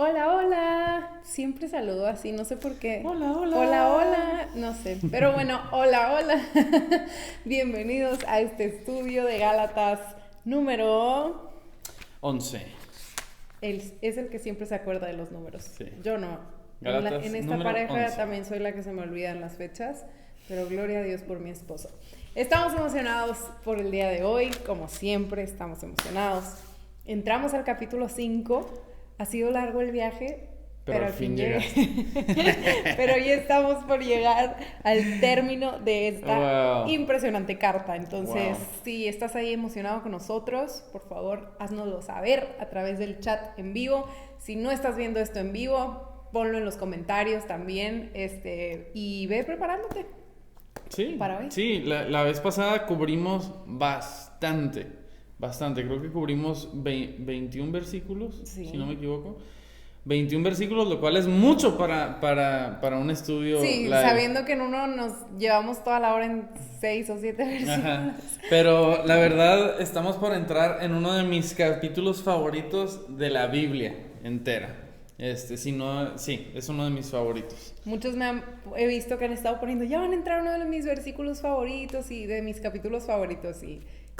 Hola, hola. Siempre saludo así, no sé por qué. Hola, hola. Hola, hola. No sé, pero bueno, hola, hola. Bienvenidos a este estudio de Gálatas número... 11. Es el que siempre se acuerda de los números. Sí. Yo no. Gálatas En esta número pareja 11. también soy la que se me olvidan las fechas, pero gloria a Dios por mi esposo. Estamos emocionados por el día de hoy, como siempre, estamos emocionados. Entramos al capítulo 5. Ha sido largo el viaje, pero al fin llegué. Pero ya estamos por llegar al término de esta impresionante carta. Entonces, si estás ahí emocionado con nosotros, por favor, haznoslo saber a través del chat en vivo. Si no estás viendo esto en vivo, ponlo en los comentarios también, y ve preparándote. Sí, para hoy. sí, la vez pasada cubrimos bastante. Creo que cubrimos 21 versículos, Sí. si no me equivoco. 21 versículos, lo cual es mucho para un estudio. Sí, sabiendo que en uno nos llevamos toda la hora en 6 o 7 versículos. Ajá. Pero la verdad, estamos por entrar en uno de mis capítulos favoritos de la Biblia entera. Sí, es uno de mis favoritos. Muchos he visto que han estado poniendo, ya van a entrar uno de mis versículos favoritos y de mis capítulos favoritos.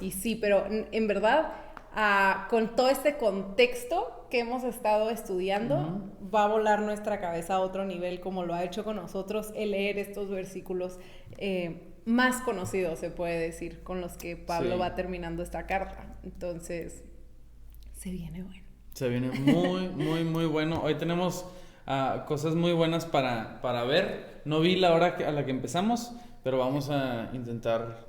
Y sí, pero en verdad, con todo este contexto que hemos estado estudiando, va a volar nuestra cabeza a otro nivel, como lo ha hecho con nosotros el leer estos versículos más conocidos, se puede decir, con los que Pablo va terminando esta carta. Entonces, se viene bueno. Se viene muy, muy, muy bueno. Hoy tenemos cosas muy buenas para ver. No vi la hora a la que empezamos, pero vamos a intentar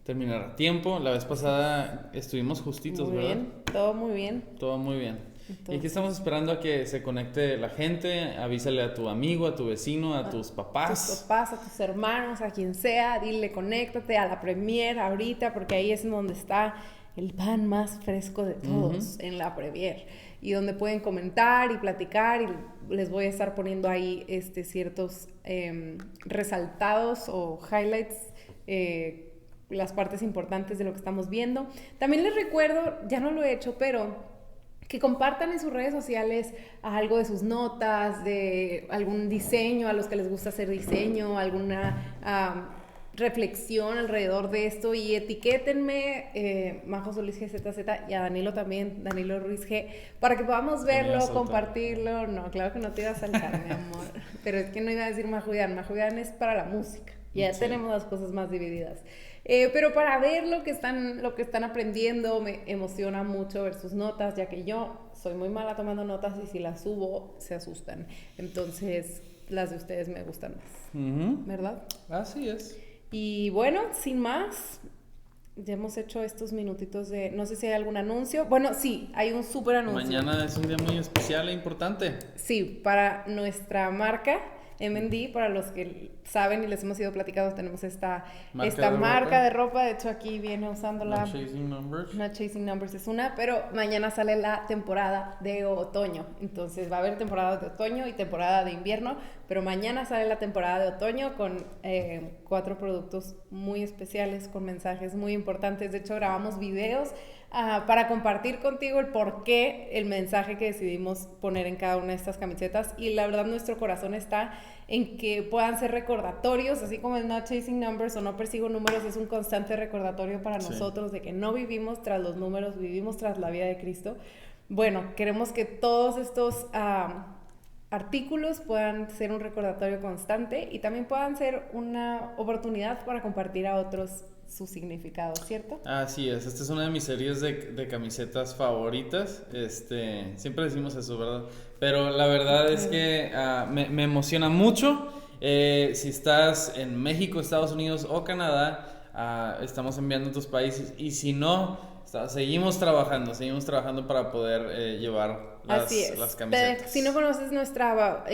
terminar a tiempo. La vez pasada estuvimos justitos, muy ¿verdad? Bien, todo muy bien. Todo muy bien. Entonces, y aquí estamos esperando a que se conecte la gente. Avísale a tu amigo, a tu vecino, a tus papás. A tus hermanos, a quien sea. Dile, conéctate a la premier ahorita, porque ahí es donde está el pan más fresco de todos, en la premier. Y donde pueden comentar y platicar, y les voy a estar poniendo ahí ciertos resaltados o highlights, las partes importantes de lo que estamos viendo. También les recuerdo, ya no lo he hecho, pero que compartan en sus redes sociales algo de sus notas, de algún diseño, a los que les gusta hacer diseño, alguna reflexión alrededor de esto, y etiquétenme Majo Solís GZZ y a Danilo también, Danilo Ruiz G, para que podamos verlo, compartirlo. No, claro que no te iba a saltar, mi amor, pero es que no iba a decir Majuyan es para la música, ya tenemos las cosas más divididas. Pero para ver lo que están aprendiendo, me emociona mucho ver sus notas, ya que yo soy muy mala tomando notas y si las subo se asustan. Entonces, las de ustedes me gustan más, ¿verdad? Así es. Y bueno, sin más, ya hemos hecho estos minutitos de... No sé si hay algún anuncio. Bueno, sí, hay un súper anuncio. Mañana es un día muy especial e importante. Sí, para nuestra marca M&D, para los que saben y les hemos ido platicando, tenemos esta marca de ropa. De hecho, aquí viene usándola. Not Chasing Numbers. Not Chasing Numbers es una, pero mañana sale la temporada de otoño. Entonces va a haber temporada de otoño y temporada de invierno, pero mañana sale la temporada de otoño con 4 productos muy especiales, con mensajes muy importantes. De hecho, grabamos videos para compartir contigo el por qué, el mensaje que decidimos poner en cada una de estas camisetas, y la verdad nuestro corazón está en que puedan ser recordatorios, así como el Not Chasing Numbers o No Persigo Números es un constante recordatorio para nosotros de que no vivimos tras los números, vivimos tras la vida de Cristo. Bueno, queremos que todos estos artículos puedan ser un recordatorio constante y también puedan ser una oportunidad para compartir a otros su significado, ¿cierto? Así es, esta es una de mis series de camisetas favoritas. Siempre decimos eso, ¿verdad? Pero la verdad es que me emociona mucho. Si estás en México, Estados Unidos o Canadá, estamos enviando a tus países, y si no, seguimos trabajando para poder llevar las camisetas. Si no conoces nuestra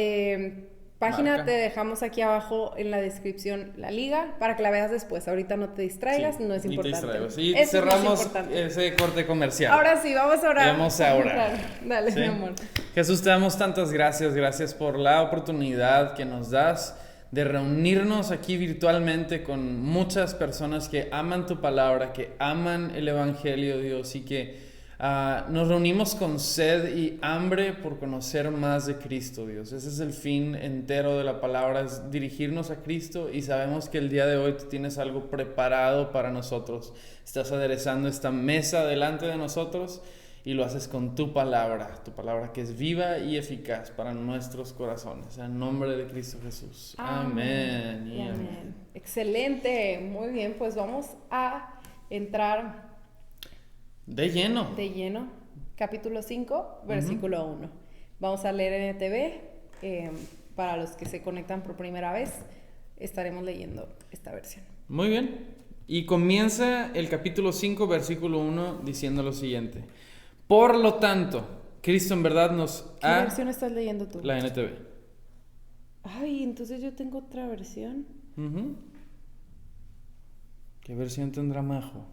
página, te dejamos aquí abajo en la descripción la liga para que la veas después. Ahorita no te distraigas, no es importante. Sí, cerramos ese corte comercial. Ahora sí, vamos a orar. Vamos a orar. Dale, ¿sí? Mi amor. Jesús, te damos tantas gracias por la oportunidad que nos das de reunirnos aquí virtualmente con muchas personas que aman tu palabra, que aman el evangelio, Dios, y que Nos reunimos con sed y hambre por conocer más de Cristo, Dios. Ese es el fin entero de la palabra, es dirigirnos a Cristo, y sabemos que el día de hoy tú tienes algo preparado para nosotros. Estás aderezando esta mesa delante de nosotros y lo haces con tu palabra que es viva y eficaz para nuestros corazones. En nombre de Cristo Jesús. Amén. Y amén. Excelente, muy bien, pues vamos a entrar de lleno. Capítulo 5, versículo 1. Vamos a leer NTV. Para los que se conectan por primera vez, estaremos leyendo esta versión. Muy bien. Y comienza el capítulo 5, versículo 1, diciendo lo siguiente. Por lo tanto, Cristo en verdad nos ha... ¿Qué versión estás leyendo tú? La NTV. Ay, entonces yo tengo otra versión. ¿Qué versión tendrá Majo?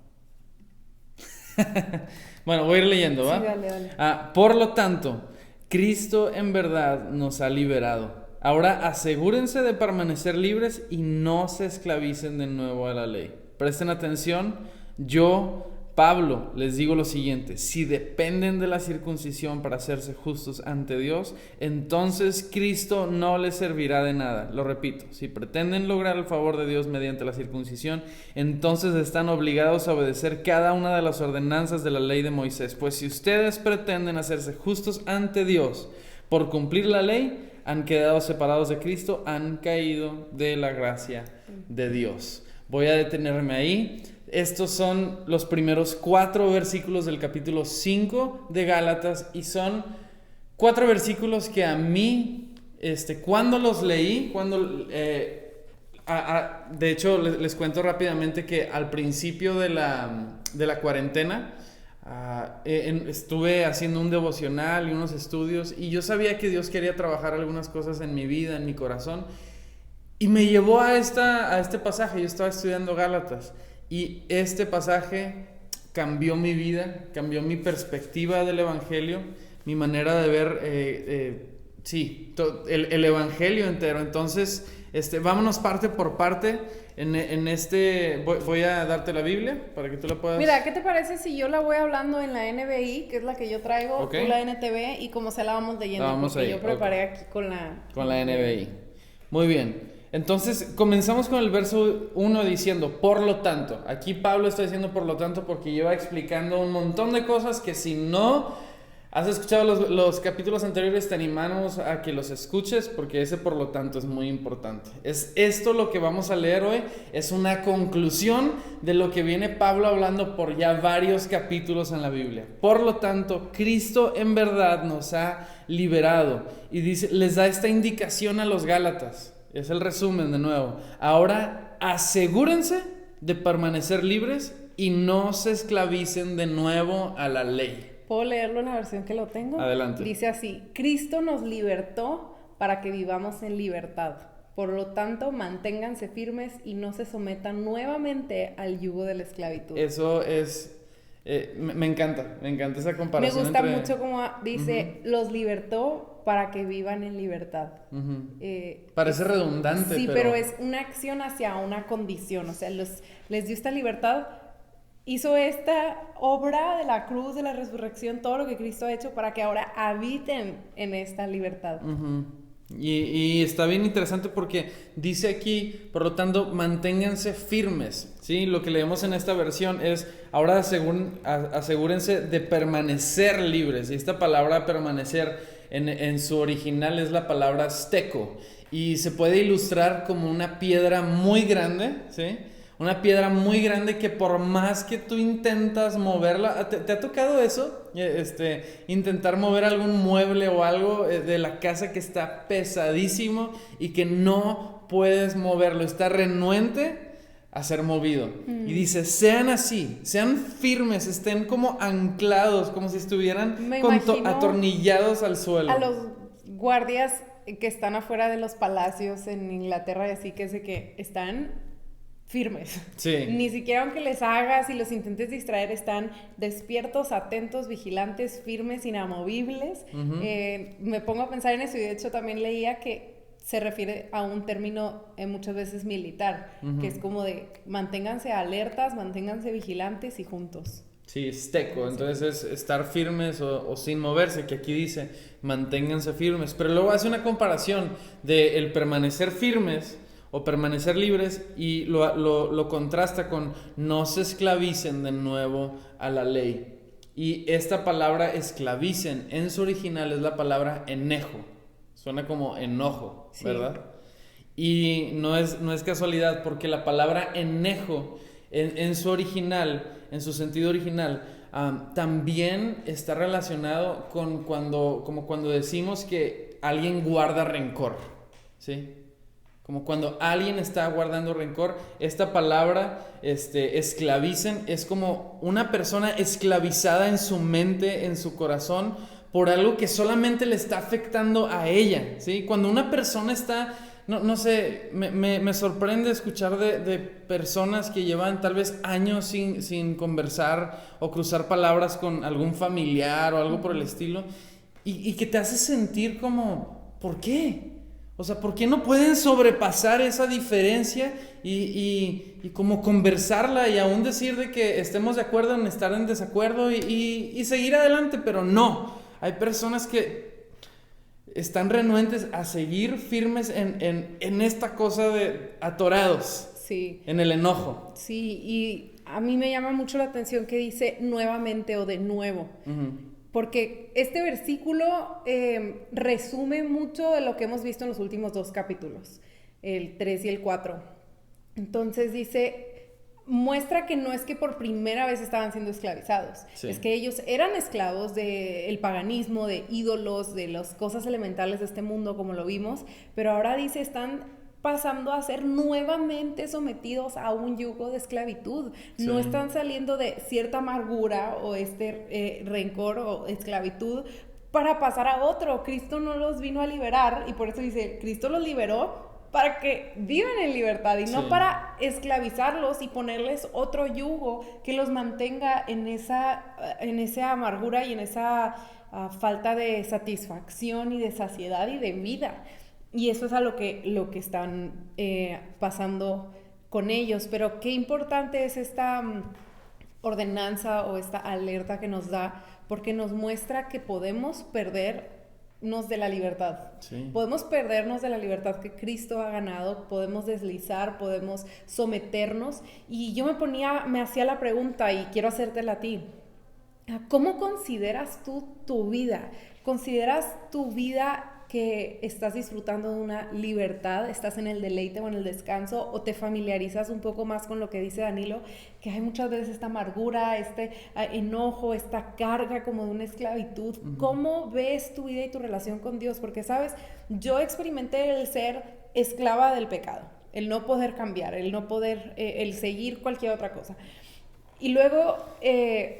Bueno, voy a ir leyendo, ¿va? Sí, dale. Por lo tanto, Cristo en verdad nos ha liberado. Ahora asegúrense de permanecer libres y no se esclavicen de nuevo a la ley. Presten atención, yo, Pablo, les digo lo siguiente: si dependen de la circuncisión para hacerse justos ante Dios, entonces Cristo no les servirá de nada. Lo repito, si pretenden lograr el favor de Dios mediante la circuncisión, entonces están obligados a obedecer cada una de las ordenanzas de la ley de Moisés. Pues si ustedes pretenden hacerse justos ante Dios por cumplir la ley, han quedado separados de Cristo, han caído de la gracia de Dios. Voy a detenerme ahí. Estos son los primeros 4 versículos del capítulo 5 de Gálatas, y son 4 versículos que a mí, cuando los leí, de hecho les cuento rápidamente que al principio de la cuarentena estuve haciendo un devocional y unos estudios, y yo sabía que Dios quería trabajar algunas cosas en mi vida, en mi corazón, y me llevó a este pasaje. Yo estaba estudiando Gálatas, y este pasaje cambió mi vida, cambió mi perspectiva del Evangelio, mi manera de ver, el Evangelio entero. Entonces, vámonos parte por parte. Voy a darte la Biblia para que tú la puedas... Mira, ¿qué te parece si yo la voy hablando en la NBI, que es la que yo traigo, okay, tú la NTV, y como se la vamos leyendo? Porque yo preparé aquí con la NBI. Muy bien. Entonces, comenzamos con el verso 1 diciendo, por lo tanto. Aquí Pablo está diciendo por lo tanto porque lleva explicando un montón de cosas que, si no has escuchado los capítulos anteriores, te animamos a que los escuches, porque ese por lo tanto es muy importante. Es esto lo que vamos a leer hoy, es una conclusión de lo que viene Pablo hablando por ya varios capítulos en la Biblia. Por lo tanto, Cristo en verdad nos ha liberado, y les da esta indicación a los Gálatas. Es el resumen de nuevo. Ahora asegúrense de permanecer libres y no se esclavicen de nuevo a la ley. ¿Puedo leerlo en la versión que lo tengo? Adelante. Dice así: Cristo nos libertó para que vivamos en libertad. Por lo tanto, manténganse firmes y no se sometan nuevamente al yugo de la esclavitud. Eso es... me encanta esa comparación. Me gusta mucho como dice, los libertó para que vivan en libertad. Parece redundante. Sí, pero es una acción hacia una condición. O sea, les dio esta libertad, hizo esta obra de la cruz, de la resurrección, todo lo que Cristo ha hecho para que ahora habiten en esta libertad. Y está bien interesante porque dice aquí, por lo tanto, manténganse firmes, ¿sí? Lo que leemos en esta versión es, ahora asegúrense de permanecer libres. Y esta palabra permanecer en su original es la palabra steko, y se puede ilustrar como una piedra muy grande, ¿sí? Una piedra muy grande que por más que tú intentas moverla, ¿te ha tocado eso? Intentar mover algún mueble o algo de la casa que está pesadísimo y que no puedes moverlo, está renuente a ser movido. Y dice, sean así, sean firmes, estén como anclados, como si estuvieran atornillados al suelo. A los guardias que están afuera de los palacios en Inglaterra, y así, que es de que están firmes. Sí. Ni siquiera aunque les hagas y los intentes distraer, están despiertos, atentos, vigilantes, firmes, inamovibles. Me pongo a pensar en eso, y de hecho también leía que se refiere a un término muchas veces militar, que es como de manténganse alertas, manténganse vigilantes y juntos. Sí, esteco, entonces es estar firmes o sin moverse, que aquí dice, manténganse firmes, pero luego hace una comparación de el permanecer firmes o permanecer libres y lo contrasta con no se esclavicen de nuevo a la ley. Y esta palabra esclavicen en su original es la palabra enejo, suena como enojo, sí, ¿verdad? Y no es casualidad porque la palabra enejo en su original, en su sentido original, también está relacionado con cuando decimos que alguien guarda rencor, ¿sí? Como cuando alguien está guardando rencor, esta palabra, esclavicen, es como una persona esclavizada en su mente, en su corazón, por algo que solamente le está afectando a ella, ¿sí? Cuando una persona está, no sé, me sorprende escuchar de personas que llevan tal vez años sin conversar o cruzar palabras con algún familiar o algo por el estilo, y que te hace sentir como, ¿por qué? O sea, ¿por qué no pueden sobrepasar esa diferencia y como conversarla y aún decir de que estemos de acuerdo en estar en desacuerdo y seguir adelante? Pero no, hay personas que están renuentes a seguir firmes en esta cosa de atorados, sí, en el enojo. Sí, y a mí me llama mucho la atención que dice nuevamente o de nuevo. Uh-huh. Porque este versículo resume mucho de lo que hemos visto en los últimos 2 capítulos, el 3 y el 4. Entonces dice, muestra que no es que por primera vez estaban siendo esclavizados, sí, es que ellos eran esclavos del paganismo, de ídolos, de las cosas elementales de este mundo, como lo vimos, pero ahora dice, están pasando a ser nuevamente sometidos a un yugo de esclavitud. Sí. No están saliendo de cierta amargura o rencor o esclavitud para pasar a otro. Cristo no los vino a liberar y por eso dice, Cristo los liberó para que vivan en libertad y no para esclavizarlos y ponerles otro yugo que los mantenga en esa amargura y en esa falta de satisfacción y de saciedad y de vida. Y eso es a lo que están pasando con ellos. Pero qué importante es esta ordenanza o esta alerta que nos da, porque nos muestra que podemos perdernos de la libertad. Sí. Podemos perdernos de la libertad que Cristo ha ganado, podemos deslizar, podemos someternos. Y yo me hacía la pregunta y quiero hacértela a ti. ¿Cómo consideras tú tu vida? ¿Consideras tu vida que estás disfrutando de una libertad, estás en el deleite o en el descanso, o te familiarizas un poco más con lo que dice Danilo, que hay muchas veces esta amargura, este enojo, esta carga como de una esclavitud? Uh-huh. ¿Cómo ves tu vida y tu relación con Dios? Porque, ¿sabes? Yo experimenté el ser esclava del pecado, el no poder cambiar, el no poder, el seguir cualquier otra cosa. Y luego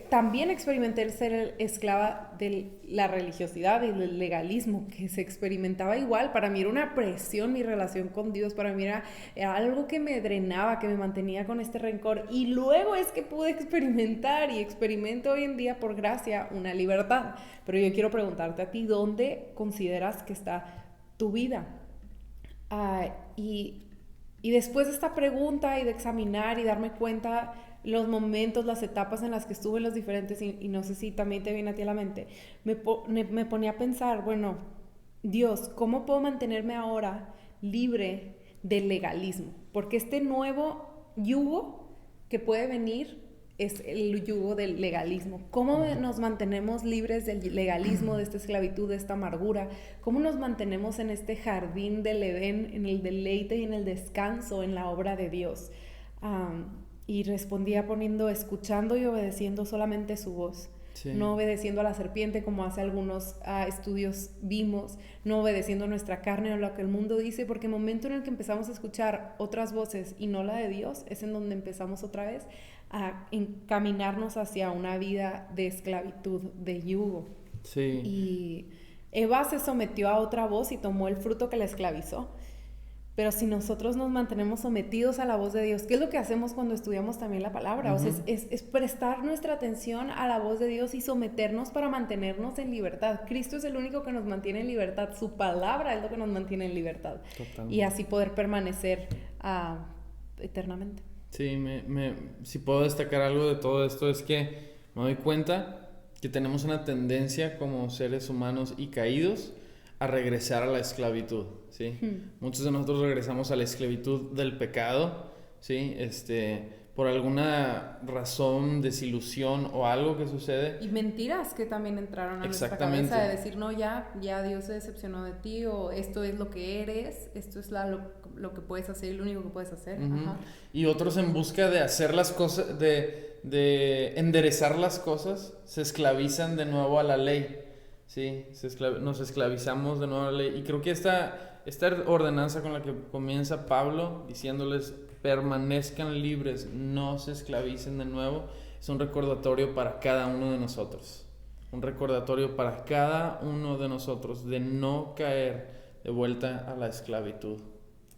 también experimenté el ser esclava de la religiosidad y del legalismo, que se experimentaba igual. Para mí era una presión mi relación con Dios, para mí era algo que me drenaba, que me mantenía con este rencor. Y luego es que pude experimentar y experimento hoy en día por gracia una libertad. Pero yo quiero preguntarte a ti, ¿dónde consideras que está tu vida? Y después de esta pregunta y de examinar y darme cuenta los momentos, las etapas en las que estuve en los diferentes, y no sé si también te viene a ti a la mente, me ponía a pensar, bueno, Dios, ¿cómo puedo mantenerme ahora libre del legalismo? Porque este nuevo yugo que puede venir es el yugo del legalismo. ¿Cómo nos mantenemos libres del legalismo, de esta esclavitud, de esta amargura? ¿Cómo nos mantenemos en este jardín del Edén, en el deleite y en el descanso, en la obra de Dios? Y respondía escuchando y obedeciendo solamente su voz. Sí. No obedeciendo a la serpiente como hace algunos estudios vimos, no obedeciendo a nuestra carne o lo que el mundo dice, porque el momento en el que empezamos a escuchar otras voces y no la de Dios es en donde empezamos otra vez a encaminarnos hacia una vida de esclavitud, de yugo. Sí. Y Eva se sometió a otra voz y tomó el fruto que la esclavizó. Pero si nosotros nos mantenemos sometidos a la voz de Dios, ¿qué es lo que hacemos cuando estudiamos también la palabra? Uh-huh. O sea, es prestar nuestra atención a la voz de Dios y someternos para mantenernos en libertad. Cristo es el único que nos mantiene en libertad. Su palabra es lo que nos mantiene en libertad. Totalmente. Y así poder permanecer eternamente. Sí, si puedo destacar algo de todo esto es que me doy cuenta que tenemos una tendencia como seres humanos y caídos a regresar a la esclavitud, ¿sí? Muchos de nosotros regresamos a la esclavitud del pecado, ¿sí? Por alguna razón, desilusión o algo que sucede. Y mentiras que también entraron a nuestra cabeza de decir, no, ya Dios se decepcionó de ti, o esto es lo que eres, esto es lo que puedes hacer y lo único que puedes hacer. Ajá. Y otros en busca de hacer las cosas, de enderezar las cosas, se esclavizan de nuevo a la ley, ¿sí? Nos esclavizamos de nuevo a la ley. Y creo que esta ordenanza con la que comienza Pablo, diciéndoles, permanezcan libres, no se esclavicen de nuevo, es un recordatorio para cada uno de nosotros. Un recordatorio para cada uno de nosotros de no caer de vuelta a la esclavitud.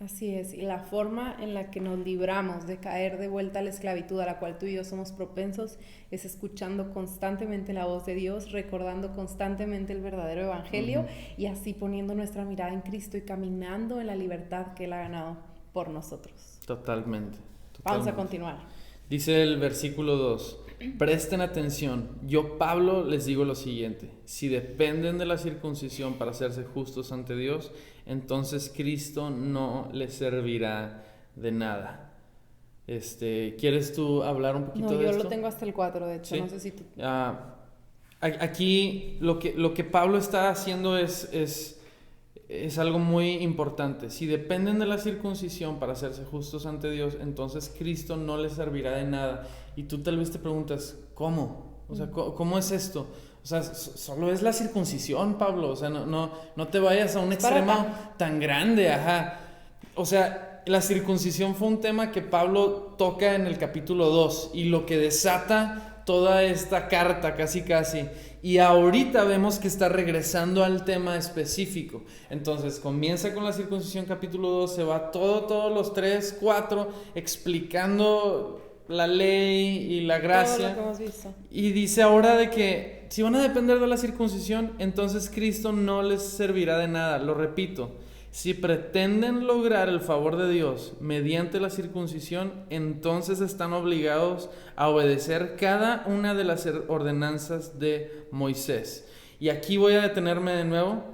Así es, y la forma en la que nos libramos de caer de vuelta a la esclavitud a la cual tú y yo somos propensos es escuchando constantemente la voz de Dios, recordando constantemente el verdadero evangelio y así poniendo nuestra mirada en Cristo y caminando en la libertad que Él ha ganado por nosotros. Totalmente. Vamos a continuar. Dice el versículo 2, presten atención, yo Pablo les digo lo siguiente, si dependen de la circuncisión para hacerse justos ante Dios, entonces Cristo no les servirá de nada. ¿Quieres tú hablar un poquito de esto? No, yo lo tengo hasta el 4, de hecho, ¿sí? No sé si tú... Aquí lo que Pablo está haciendo es algo muy importante. Si dependen de la circuncisión para hacerse justos ante Dios, entonces Cristo no les servirá de nada. Y tú tal vez te preguntas, ¿cómo? O sea, ¿cómo es esto? O sea, solo es la circuncisión, Pablo. O sea, no te vayas a un extremo tan grande, ajá. O sea, la circuncisión fue un tema que Pablo toca en el capítulo 2 y lo que desata toda esta carta casi. Y ahorita vemos que está regresando al tema específico. Entonces comienza con la circuncisión capítulo 2, se va todos los 3, 4 explicando la ley y la gracia. Todo lo que hemos visto. Y dice ahora de que si van a depender de la circuncisión, entonces Cristo no les servirá de nada. Lo repito, si pretenden lograr el favor de Dios mediante la circuncisión, entonces están obligados a obedecer cada una de las ordenanzas de Moisés. Y aquí voy a detenerme de nuevo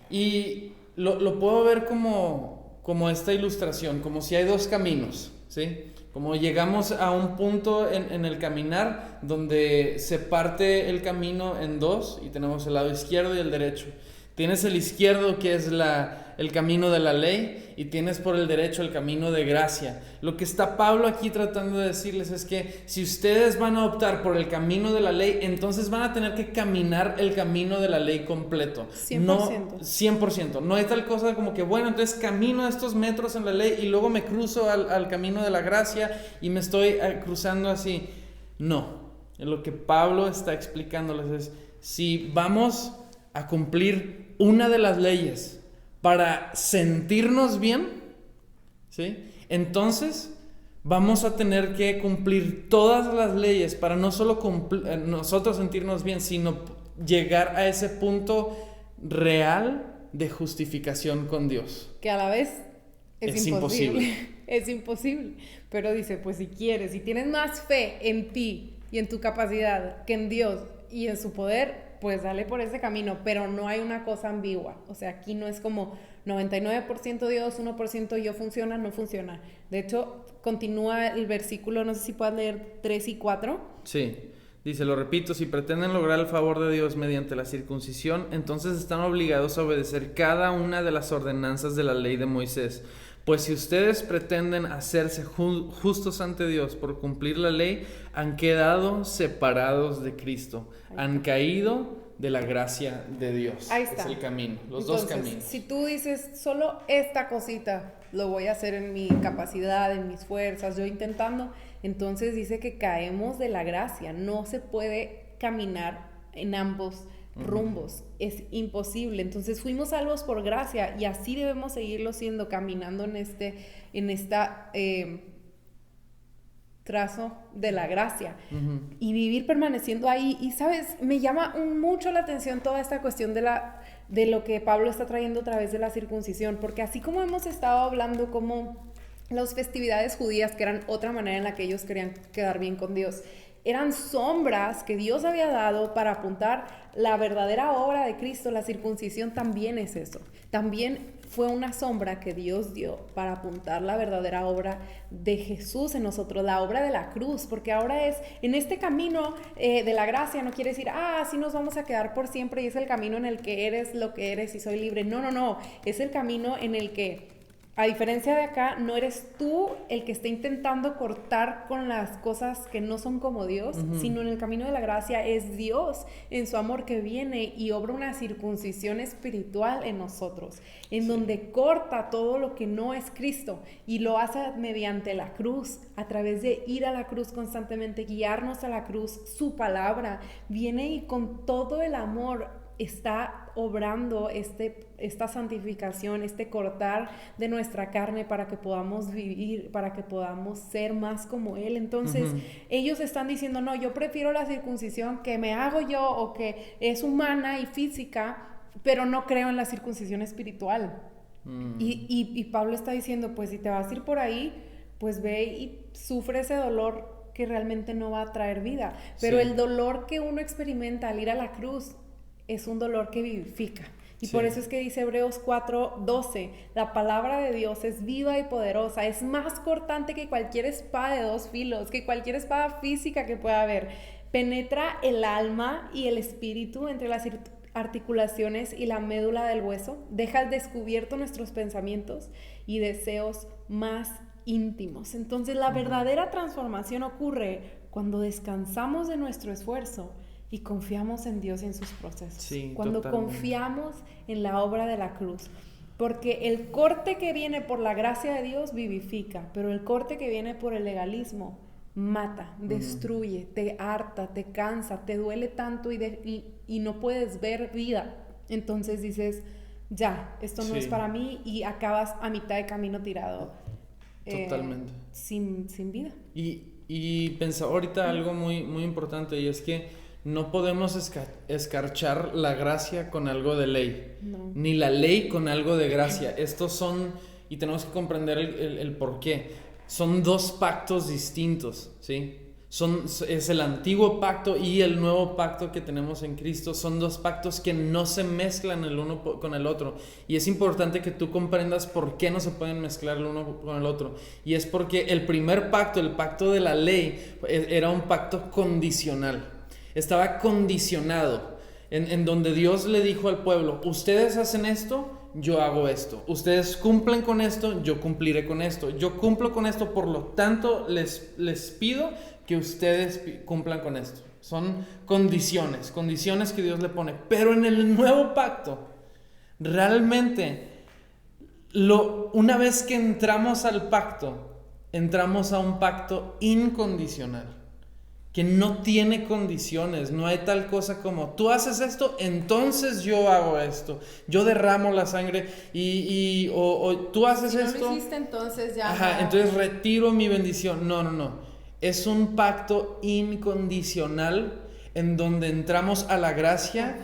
y lo puedo ver como esta ilustración, como si hay dos caminos, ¿sí? Como llegamos a un punto en el caminar donde se parte el camino en dos y tenemos el lado izquierdo y el derecho. Tienes el izquierdo que es el camino de la ley y tienes por el derecho el camino de gracia. Lo que está Pablo aquí tratando de decirles es que si ustedes van a optar por el camino de la ley, entonces van a tener que caminar el camino de la ley completo. 100%. No, 100%. No hay tal cosa como que, bueno, entonces camino estos metros en la ley y luego me cruzo al camino de la gracia y me estoy cruzando así. No. Lo que Pablo está explicándoles es, si vamos a cumplir una de las leyes para sentirnos bien, ¿sí? Entonces vamos a tener que cumplir todas las leyes para no solo nosotros sentirnos bien, sino llegar a ese punto real de justificación con Dios. Que a la vez es imposible. Es imposible. Pero dice, pues si quieres, si tienes más fe en ti y en tu capacidad que en Dios y en su poder, pues dale por ese camino, pero no hay una cosa ambigua. O sea, aquí no es como 99% Dios, 1% yo, funciona, no funciona. De hecho, continúa el versículo, no sé si puedas leer 3 y 4. Sí, dice, lo repito, si pretenden lograr el favor de Dios mediante la circuncisión, entonces están obligados a obedecer cada una de las ordenanzas de la ley de Moisés. Pues si ustedes pretenden hacerse justos ante Dios por cumplir la ley, han quedado separados de Cristo, han caído de la gracia de Dios. Ahí está. Es el camino, los Entonces, dos caminos. Si tú dices, solo esta cosita lo voy a hacer en mi capacidad, en mis fuerzas, yo intentando, entonces dice que caemos de la gracia. No se puede caminar en ambos rumbos, es imposible. Entonces fuimos salvos por gracia y así debemos seguirlo siendo, caminando en esta trazo de la gracia y vivir permaneciendo ahí. Y sabes, me llama mucho la atención toda esta cuestión de lo que Pablo está trayendo a través de la circuncisión, porque así como hemos estado hablando como las festividades judías, que eran otra manera en la que ellos querían quedar bien con Dios, eran sombras que Dios había dado para apuntar la verdadera obra de Cristo. La circuncisión también es eso. También fue una sombra que Dios dio para apuntar la verdadera obra de Jesús en nosotros, la obra de la cruz, porque ahora es en este camino de la gracia. No quiere decir, así nos vamos a quedar por siempre y es el camino en el que eres lo que eres y soy libre. No, es el camino en el que, a diferencia de acá, no eres tú el que está intentando cortar con las cosas que no son como Dios, sino en el camino de la gracia es Dios en su amor que viene y obra una circuncisión espiritual en nosotros, en donde corta todo lo que no es Cristo y lo hace mediante la cruz, a través de ir a la cruz constantemente, guiarnos a la cruz. Su palabra viene y con todo el amor está obrando esta santificación, este cortar de nuestra carne para que podamos vivir, para que podamos ser más como Él. Entonces, ellos están diciendo, no, yo prefiero la circuncisión que me hago yo o que es humana y física, pero no creo en la circuncisión espiritual. Y Pablo está diciendo, pues si te vas a ir por ahí, pues ve y sufre ese dolor que realmente no va a traer vida. Pero el dolor que uno experimenta al ir a la cruz es un dolor que vivifica. Y por eso es que dice Hebreos 4:12, la palabra de Dios es viva y poderosa, es más cortante que cualquier espada de dos filos, que cualquier espada física que pueda haber. Penetra el alma y el espíritu, entre las articulaciones y la médula del hueso, deja al descubierto nuestros pensamientos y deseos más íntimos. Entonces la verdadera transformación ocurre cuando descansamos de nuestro esfuerzo y confiamos en Dios y en sus procesos. Cuando confiamos en la obra de la cruz. Porque el corte que viene por la gracia de Dios vivifica, pero el corte que viene por el legalismo mata, destruye, te harta, te cansa, te duele tanto y no puedes ver vida. Entonces dices, ya, esto no es para mí, y acabas a mitad de camino tirado. Totalmente. Sin vida. Y pensaba ahorita algo muy, muy importante, y es que no podemos escarchar la gracia con algo de ley, ni la ley con algo de gracia. Estos son, y tenemos que comprender el por qué. Son dos pactos distintos, ¿sí? Es el antiguo pacto y el nuevo pacto que tenemos en Cristo. Son dos pactos que no se mezclan el uno con el otro. Y es importante que tú comprendas por qué no se pueden mezclar el uno con el otro. Y es porque el primer pacto, el pacto de la ley, era un pacto condicional. Estaba condicionado, en donde Dios le dijo al pueblo, ustedes hacen esto, yo hago esto. Ustedes cumplen con esto, yo cumpliré con esto. Yo cumplo con esto, por lo tanto les pido que ustedes cumplan con esto. Son condiciones que Dios le pone. Pero en el nuevo pacto, realmente, una vez que entramos al pacto, entramos a un pacto incondicional, que no tiene condiciones. No hay tal cosa como tú haces esto, entonces yo hago esto, yo derramo la sangre o tú haces esto. Si no lo hiciste, entonces ya. Entonces retiro mi bendición. No. Es un pacto incondicional en donde entramos a la gracia,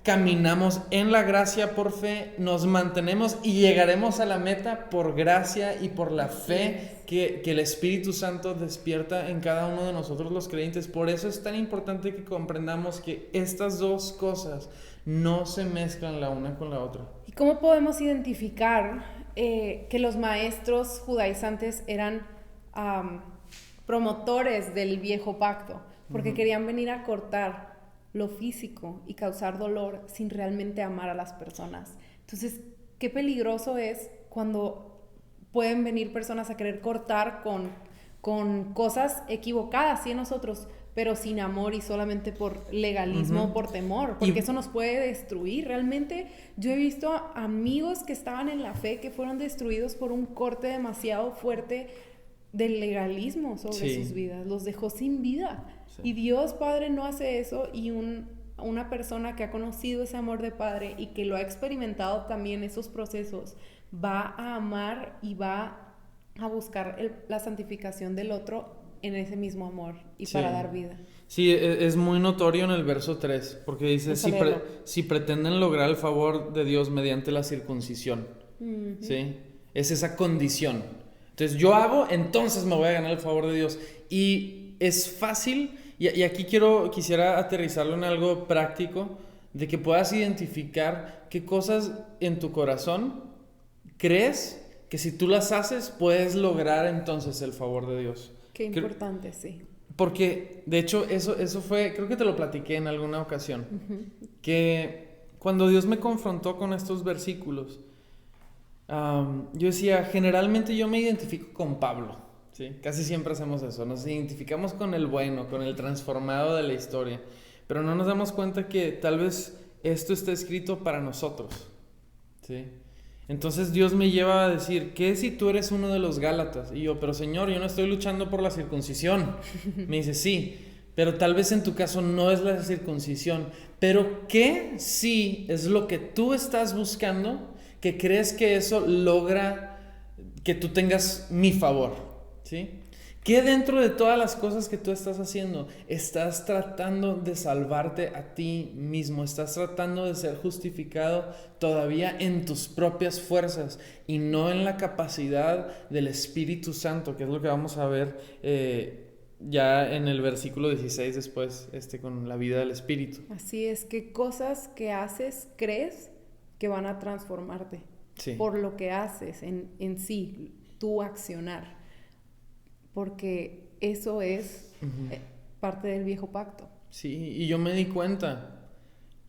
caminamos en la gracia por fe, nos mantenemos y llegaremos a la meta por gracia y por la fe que el Espíritu Santo despierta en cada uno de nosotros los creyentes. Por eso es tan importante que comprendamos que estas dos cosas no se mezclan la una con la otra. ¿Y cómo podemos identificar que los maestros judaizantes eran promotores del viejo pacto? Porque querían venir a cortar lo físico y causar dolor sin realmente amar a las personas. Entonces, qué peligroso es cuando pueden venir personas a querer cortar con cosas equivocadas, sí, en nosotros, pero sin amor y solamente por legalismo, por temor, porque eso nos puede destruir. Realmente yo he visto amigos que estaban en la fe que fueron destruidos por un corte demasiado fuerte del legalismo sobre sus vidas, los dejó sin vida. Y Dios Padre no hace eso, y una persona que ha conocido ese amor de Padre y que lo ha experimentado también esos procesos, va a amar y va a buscar la santificación del otro en ese mismo amor y para dar vida. Sí, es muy notorio en el verso 3, porque dice, si pretenden lograr el favor de Dios mediante la circuncisión, ¿sí? Es esa condición. Entonces yo hago, entonces me voy a ganar el favor de Dios. Y es fácil Y aquí quisiera aterrizarlo en algo práctico, de que puedas identificar qué cosas en tu corazón crees que si tú las haces puedes lograr entonces el favor de Dios. Qué importante, sí. Porque, de hecho, eso fue, creo que te lo platiqué en alguna ocasión, que cuando Dios me confrontó con estos versículos, yo decía, generalmente yo me identifico con Pablo, ¿sí? Casi siempre hacemos eso, nos identificamos con el bueno, con el transformado de la historia, pero no nos damos cuenta que tal vez esto está escrito para nosotros, ¿sí? Entonces Dios me lleva a decir, ¿qué si tú eres uno de los Gálatas? Y yo, pero Señor, yo no estoy luchando por la circuncisión. Me dice, sí, pero tal vez en tu caso no es la circuncisión. Pero ¿qué si es lo que tú estás buscando, que crees que eso logra que tú tengas mi favor? ¿Sí? ¿Qué dentro de todas las cosas que tú estás haciendo estás tratando de salvarte a ti mismo? Estás tratando de ser justificado todavía en tus propias fuerzas y no en la capacidad del Espíritu Santo, que es lo que vamos a ver ya en el versículo 16 después, con la vida del Espíritu. Así es, ¿qué cosas que haces crees que van a transformarte? Sí. Por lo que haces en sí, tu accionar. Porque eso es parte del viejo pacto. Sí, y yo me di cuenta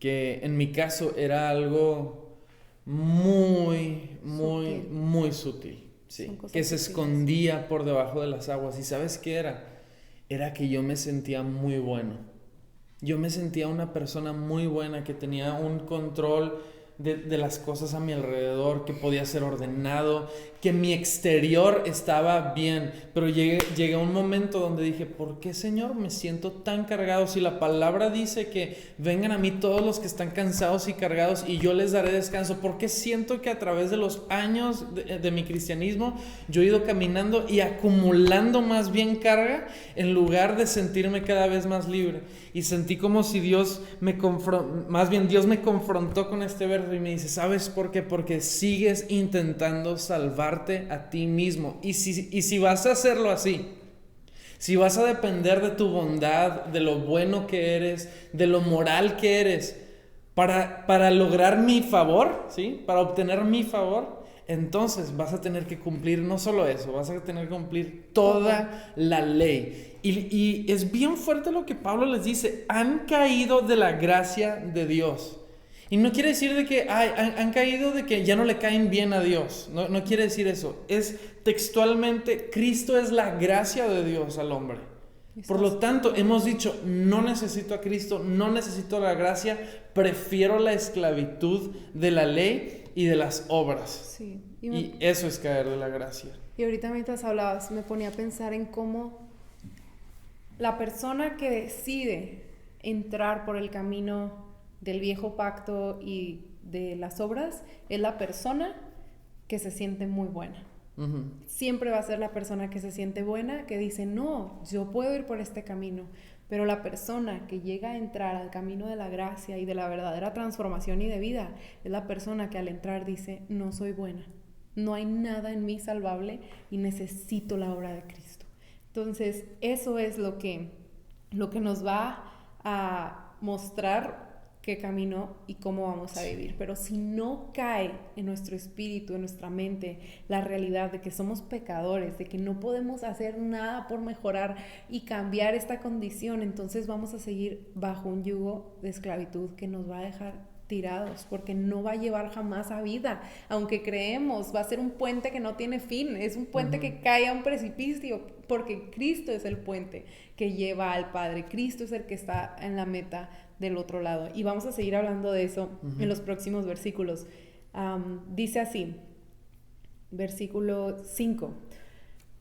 que en mi caso era algo muy sutil, sí, que se escondía por debajo de las aguas. ¿Y sabes qué era? Era que yo me sentía muy bueno. Yo me sentía una persona muy buena, que tenía un control de las cosas a mi alrededor, que podía ser ordenado, que mi exterior estaba bien, pero llegué a un momento donde dije, ¿por qué, Señor, me siento tan cargado? Si la palabra dice que vengan a mí todos los que están cansados y cargados y yo les daré descanso, ¿por qué siento que a través de los años de mi cristianismo yo he ido caminando y acumulando más bien carga en lugar de sentirme cada vez más libre? Y sentí como si Dios me confrontó con este verso y me dice, ¿sabes por qué? Porque sigues intentando salvarte a ti mismo. Y si vas a hacerlo así, si vas a depender de tu bondad, de lo bueno que eres, de lo moral que eres, para lograr mi favor, ¿sí? Para obtener mi favor, entonces vas a tener que cumplir no solo eso, vas a tener que cumplir toda la ley. Y es bien fuerte lo que Pablo les dice, han caído de la gracia de Dios. Y no quiere decir de que han caído de que ya no le caen bien a Dios, no quiere decir eso. Es textualmente, Cristo es la gracia de Dios al hombre. Por lo tanto, hemos dicho, no necesito a Cristo, no necesito la gracia, prefiero la esclavitud de la ley y de las obras. Sí. Y eso es caer de la gracia. Y ahorita mientras hablabas me ponía a pensar en cómo la persona que decide entrar por el camino del viejo pacto y de las obras es la persona que se siente muy buena. Siempre va a ser la persona que se siente buena, que dice, no, yo puedo ir por este camino. Pero la persona que llega a entrar al camino de la gracia y de la verdadera transformación y de vida es la persona que al entrar dice, no soy buena, no hay nada en mí salvable y necesito la obra de Cristo. Entonces, eso es lo que nos va a mostrar qué camino y cómo vamos a vivir. Pero si no cae en nuestro espíritu, en nuestra mente, la realidad de que somos pecadores, de que no podemos hacer nada por mejorar y cambiar esta condición, entonces vamos a seguir bajo un yugo de esclavitud que nos va a dejar tirados, porque no va a llevar jamás a vida, aunque creemos, va a ser un puente que no tiene fin, es un puente que cae a un precipicio, porque Cristo es el puente que lleva al Padre, Cristo es el que está en la meta del otro lado, y vamos a seguir hablando de eso en los próximos versículos. Dice así, versículo 5,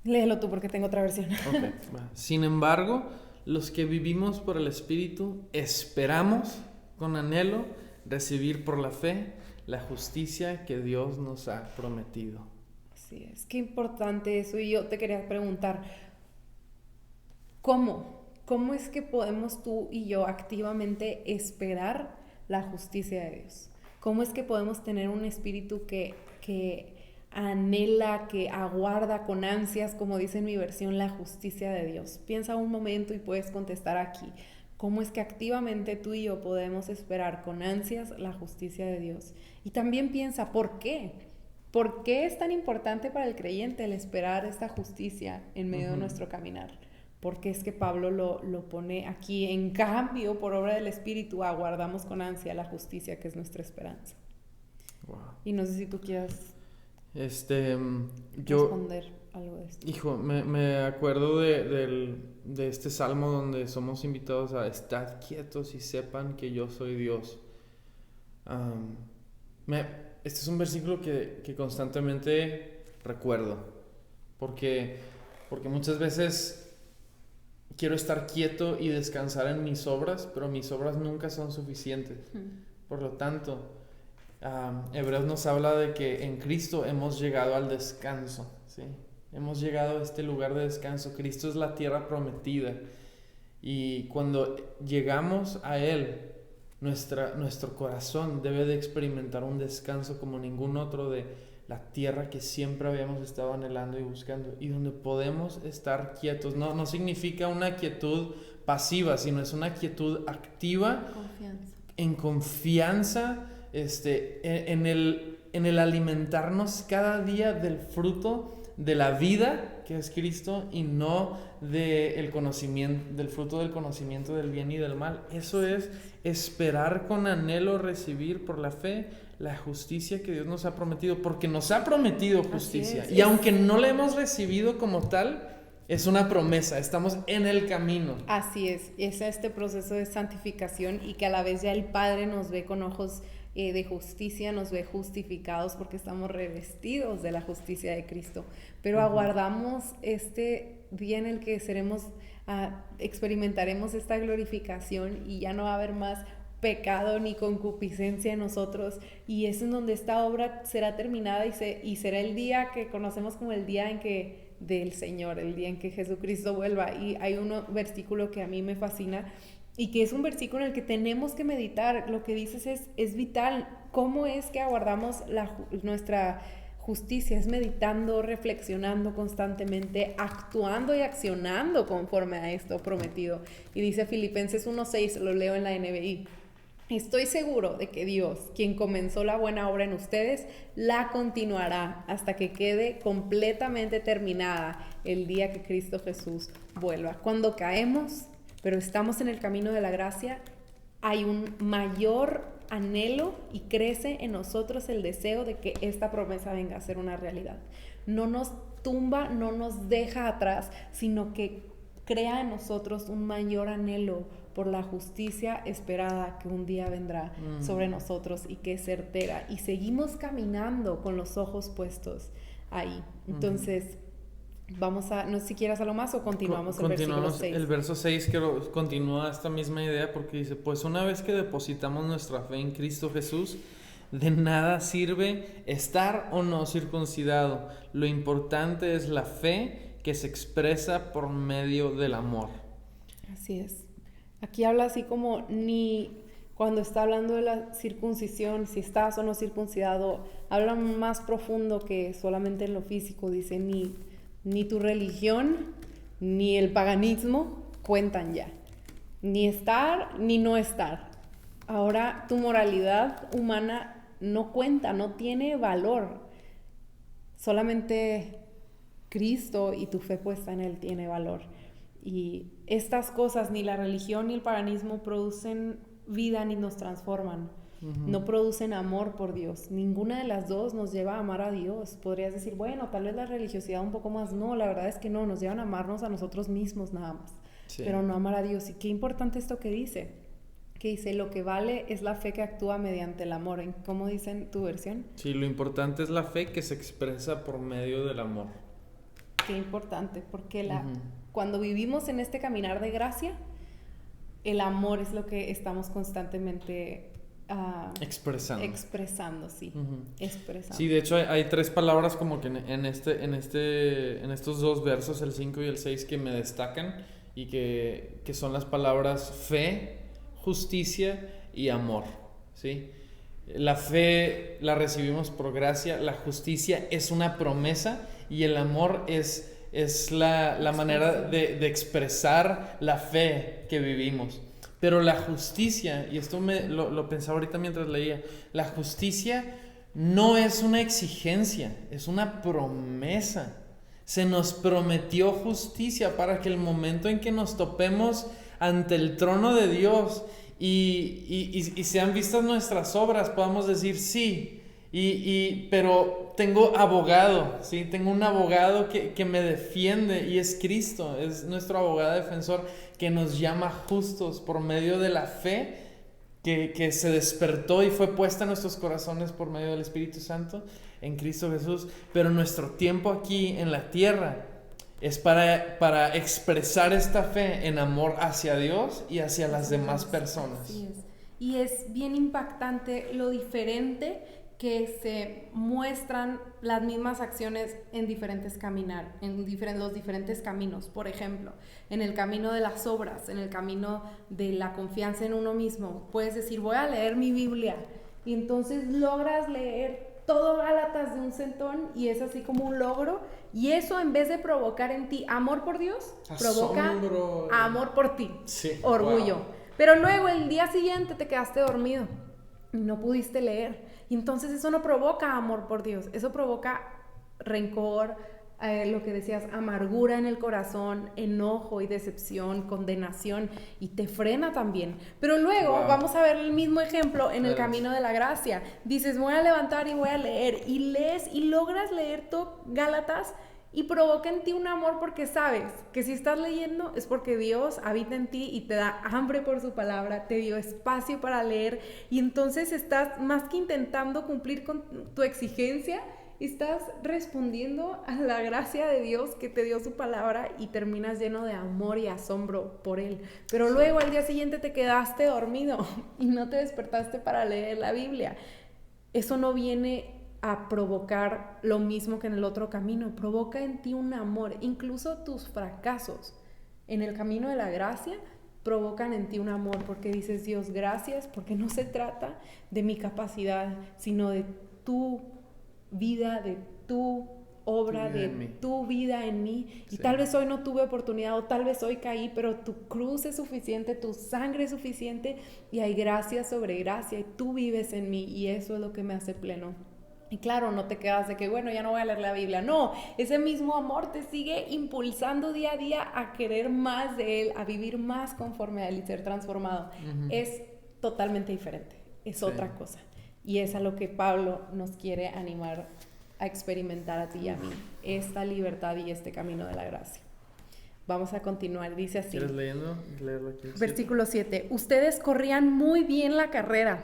léelo tú porque tengo otra versión. Okay. Sin embargo, los que vivimos por el Espíritu esperamos con anhelo recibir por la fe la justicia que Dios nos ha prometido. Así es, qué importante eso. Y yo te quería preguntar, ¿cómo es que podemos tú y yo activamente esperar la justicia de Dios? ¿Cómo es que podemos tener un espíritu que anhela, que aguarda con ansias, como dice en mi versión, la justicia de Dios? Piensa un momento y puedes contestar aquí. ¿Cómo es que activamente tú y yo podemos esperar con ansias la justicia de Dios? Y también piensa, ¿por qué? ¿Por qué es tan importante para el creyente el esperar esta justicia en medio de nuestro caminar? Porque es que Pablo lo pone aquí. En cambio, por obra del Espíritu, aguardamos con ansia la justicia que es nuestra esperanza. Wow. Y no sé si tú quieras yo responder algo de esto. Hijo, me acuerdo de este salmo donde somos invitados a estar quietos y sepan que yo soy Dios. Este es un versículo que constantemente recuerdo, porque muchas veces quiero estar quieto y descansar en mis obras, pero mis obras nunca son suficientes. Por lo tanto, Hebreos nos habla de que en Cristo hemos llegado al descanso, ¿sí? Hemos llegado a este lugar de descanso. Cristo es la tierra prometida. Y cuando llegamos a Él, nuestro corazón debe de experimentar un descanso como ningún otro, de la tierra que siempre habíamos estado anhelando y buscando, y donde podemos estar quietos. No significa una quietud pasiva, sino es una quietud activa, en confianza, en el alimentarnos cada día del fruto de la vida que es Cristo, y no del fruto del conocimiento del bien y del mal. Eso es esperar con anhelo recibir por la fe la justicia que Dios nos ha prometido, porque nos ha prometido justicia. Y aunque no la hemos recibido como tal, es una promesa, estamos en el camino. Así es este proceso de santificación, y que a la vez ya el Padre nos ve con ojos de justicia, nos ve justificados porque estamos revestidos de la justicia de Cristo. Pero aguardamos este día en el que experimentaremos esta glorificación, y ya no va a haber más pecado ni concupiscencia en nosotros, y es en donde esta obra será terminada, y será el día que conocemos como el día del Señor, el día en que Jesucristo vuelva. Y hay un versículo que a mí me fascina, y que es un versículo en el que tenemos que meditar. Lo que dices es vital. ¿Cómo es que aguardamos nuestra justicia? Es meditando, reflexionando constantemente, actuando y accionando conforme a esto prometido. Y dice Filipenses 1:6, lo leo en la NBI. Estoy seguro de que Dios, quien comenzó la buena obra en ustedes, la continuará hasta que quede completamente terminada el día que Cristo Jesús vuelva. Cuando caemos, pero estamos en el camino de la gracia, hay un mayor anhelo y crece en nosotros el deseo de que esta promesa venga a ser una realidad. No nos tumba, no nos deja atrás, sino que crea en nosotros un mayor anhelo por la justicia esperada que un día vendrá sobre nosotros, y que es certera, y seguimos caminando con los ojos puestos ahí. Entonces, no sé si quieras algo más o continuamos el versículo 6. El verso 6 que continúa esta misma idea, porque dice: pues una vez que depositamos nuestra fe en Cristo Jesús, de nada sirve estar o no circuncidado. Lo importante es la fe que se expresa por medio del amor. Así es. Aquí habla así como, ni cuando está hablando de la circuncisión, si estás o no circuncidado, habla más profundo que solamente en lo físico. Dice, ni tu religión ni el paganismo cuentan ya, ni estar ni no estar. Ahora tu moralidad humana no cuenta, no tiene valor. Solamente Cristo y tu fe puesta en Él tiene valor. Y estas cosas, ni la religión ni el paganismo, producen vida ni nos transforman. No producen amor por Dios. Ninguna de las dos nos lleva a amar a Dios. Podrías decir, bueno, tal vez la religiosidad un poco más. No, la verdad es que no, nos llevan a amarnos a nosotros mismos nada más. Sí. Pero no amar a Dios. Y qué importante esto que dice. Que dice, lo que vale es la fe que actúa mediante el amor. ¿Cómo dice en tu versión? Sí, lo importante es la fe que se expresa por medio del amor. Qué importante, porque cuando vivimos en este caminar de gracia, el amor es lo que estamos constantemente expresando, sí. Expresando. Sí, de hecho hay tres palabras como que en estos dos versos, el 5 y el 6, que me destacan, y que son las palabras fe, justicia y amor, ¿sí? La fe la recibimos por gracia, la justicia es una promesa y el amor es la manera de expresar la fe que vivimos. Pero la justicia, y esto lo pensaba ahorita mientras leía, la justicia no es una exigencia, es una promesa. Se nos prometió justicia para que el momento en que nos topemos ante el trono de Dios y sean vistas nuestras obras, podamos decir sí, pero tengo abogado, ¿sí? Tengo un abogado que me defiende y es Cristo, es nuestro abogado defensor que nos llama justos por medio de la fe que se despertó y fue puesta en nuestros corazones por medio del Espíritu Santo en Cristo Jesús. Pero nuestro tiempo aquí en la tierra es para expresar esta fe en amor hacia Dios y hacia las demás personas. Así es. Y es bien impactante lo diferente que se muestran las mismas acciones en diferentes los diferentes caminos. Por ejemplo, en el camino de las obras, en el camino de la confianza en uno mismo, puedes decir, voy a leer mi Biblia, y entonces logras leer todo Gálatas de un centón, y es así como un logro, y eso en vez de provocar en ti amor por Dios, provoca amor por ti, sí, orgullo. Wow. Pero luego el día siguiente te quedaste dormido y no pudiste leer. Y entonces eso no provoca amor por Dios, eso provoca rencor, lo que decías, amargura en el corazón, enojo y decepción, condenación, y te frena también. Pero luego vamos a ver el mismo ejemplo en el camino de la gracia. Dices, voy a levantar y voy a leer, y lees y logras leer todo Gálatas, y provoca en ti un amor porque sabes que si estás leyendo es porque Dios habita en ti y te da hambre por su palabra, te dio espacio para leer, y entonces estás más que intentando cumplir con tu exigencia, estás respondiendo a la gracia de Dios que te dio su palabra, y terminas lleno de amor y asombro por Él. Pero luego al día siguiente te quedaste dormido y no te despertaste para leer la Biblia. Eso no viene a provocar lo mismo que en el otro camino, provoca en ti un amor. Incluso tus fracasos en el camino de la gracia provocan en ti un amor, porque dices, Dios, gracias, porque no se trata de mi capacidad, sino de tu vida, de tu obra, de tu vida en mí. Y tal vez hoy no tuve oportunidad, o tal vez hoy caí, pero tu cruz es suficiente, tu sangre es suficiente, y hay gracia sobre gracia, y tú vives en mí, y eso es lo que me hace pleno. Y claro, no te quedas de que, bueno, ya no voy a leer la Biblia. No, ese mismo amor te sigue impulsando día a día a querer más de Él, a vivir más conforme a Él y ser transformado. Es totalmente diferente, es otra cosa. Y es a lo que Pablo nos quiere animar a experimentar a ti y a mí, esta libertad y este camino de la gracia. Vamos a continuar, dice así. ¿Quieres leerlo aquí? Versículo 7. Ustedes corrían muy bien la carrera.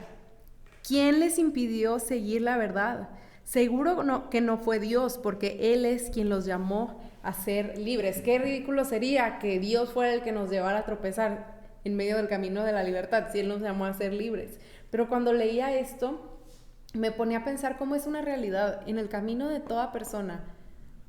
¿Quién les impidió seguir la verdad? Seguro que no fue Dios, porque Él es quien los llamó a ser libres. Qué ridículo sería que Dios fuera el que nos llevara a tropezar en medio del camino de la libertad, si Él nos llamó a ser libres. Pero cuando leía esto, me ponía a pensar cómo es una realidad. En el camino de toda persona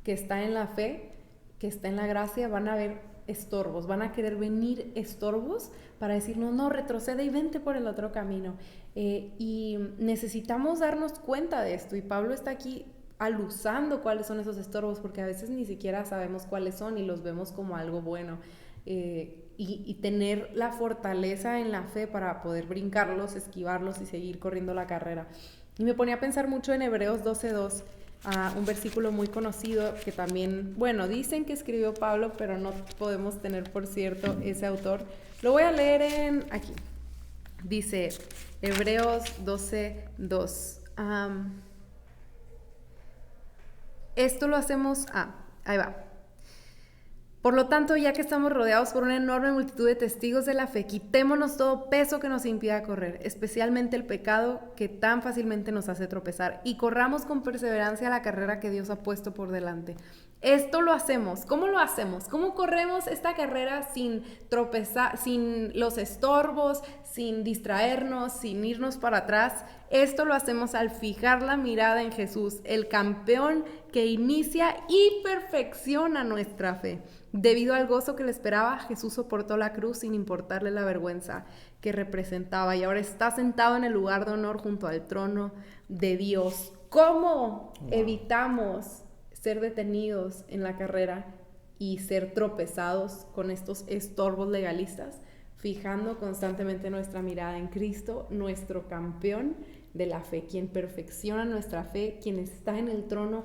que está en la fe, que está en la gracia, van a haber estorbos, van a querer venir estorbos para decirnos, no, retrocede y vente por el otro camino. Y necesitamos darnos cuenta de esto, y Pablo está aquí alusando cuáles son esos estorbos, porque a veces ni siquiera sabemos cuáles son y los vemos como algo bueno. Y tener la fortaleza en la fe para poder brincarlos, esquivarlos y seguir corriendo la carrera. Y me ponía a pensar mucho en Hebreos 12:2, un versículo muy conocido que también, bueno, dicen que escribió Pablo, pero no podemos tener por cierto ese autor. Lo voy a leer aquí. Dice Hebreos 12:2. Esto lo hacemos... ahí va. Por lo tanto, ya que estamos rodeados por una enorme multitud de testigos de la fe, quitémonos todo peso que nos impida correr, especialmente el pecado que tan fácilmente nos hace tropezar, y corramos con perseverancia la carrera que Dios ha puesto por delante. Esto lo hacemos. ¿Cómo lo hacemos? ¿Cómo corremos esta carrera sin tropezar, sin los estorbos, sin distraernos, sin irnos para atrás. Esto lo hacemos al fijar la mirada en Jesús, el campeón que inicia y perfecciona nuestra fe. Debido al gozo que le esperaba, Jesús soportó la cruz sin importarle la vergüenza que representaba y ahora está sentado en el lugar de honor junto al trono de Dios. ¿Cómo evitamos ser detenidos en la carrera y ser tropezados con estos estorbos legalistas? Fijando constantemente nuestra mirada en Cristo, nuestro campeón de la fe, quien perfecciona nuestra fe, quien está en el trono.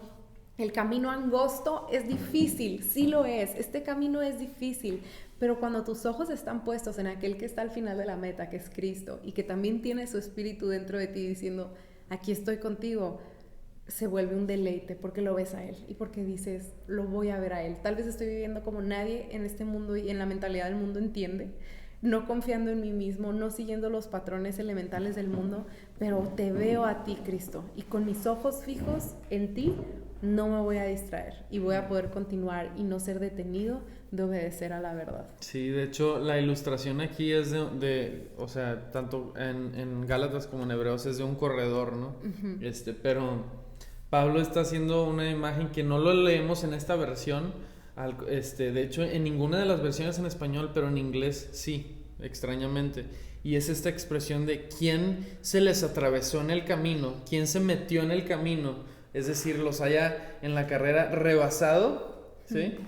El camino angosto es difícil, sí lo es, este camino es difícil, pero cuando tus ojos están puestos en aquel que está al final de la meta, que es Cristo, y que también tiene su espíritu dentro de ti diciendo, aquí estoy contigo, se vuelve un deleite porque lo ves a Él y porque dices, lo voy a ver a Él. Tal vez estoy viviendo como nadie en este mundo y en la mentalidad del mundo entiende, no confiando en mí mismo, no siguiendo los patrones elementales del mundo, pero te veo a ti, Cristo, y con mis ojos fijos en ti, no me voy a distraer y voy a poder continuar y no ser detenido de obedecer a la verdad. Sí, de hecho, la ilustración aquí es o sea, tanto en Gálatas como en Hebreos es de un corredor, ¿no? Uh-huh. Pero Pablo está haciendo una imagen que no lo leemos en esta versión, de hecho, en ninguna de las versiones en español, pero en inglés sí, extrañamente. Y es esta expresión de quién se les atravesó en el camino, quién se metió en el camino, es decir, los haya en la carrera rebasado, ¿sí?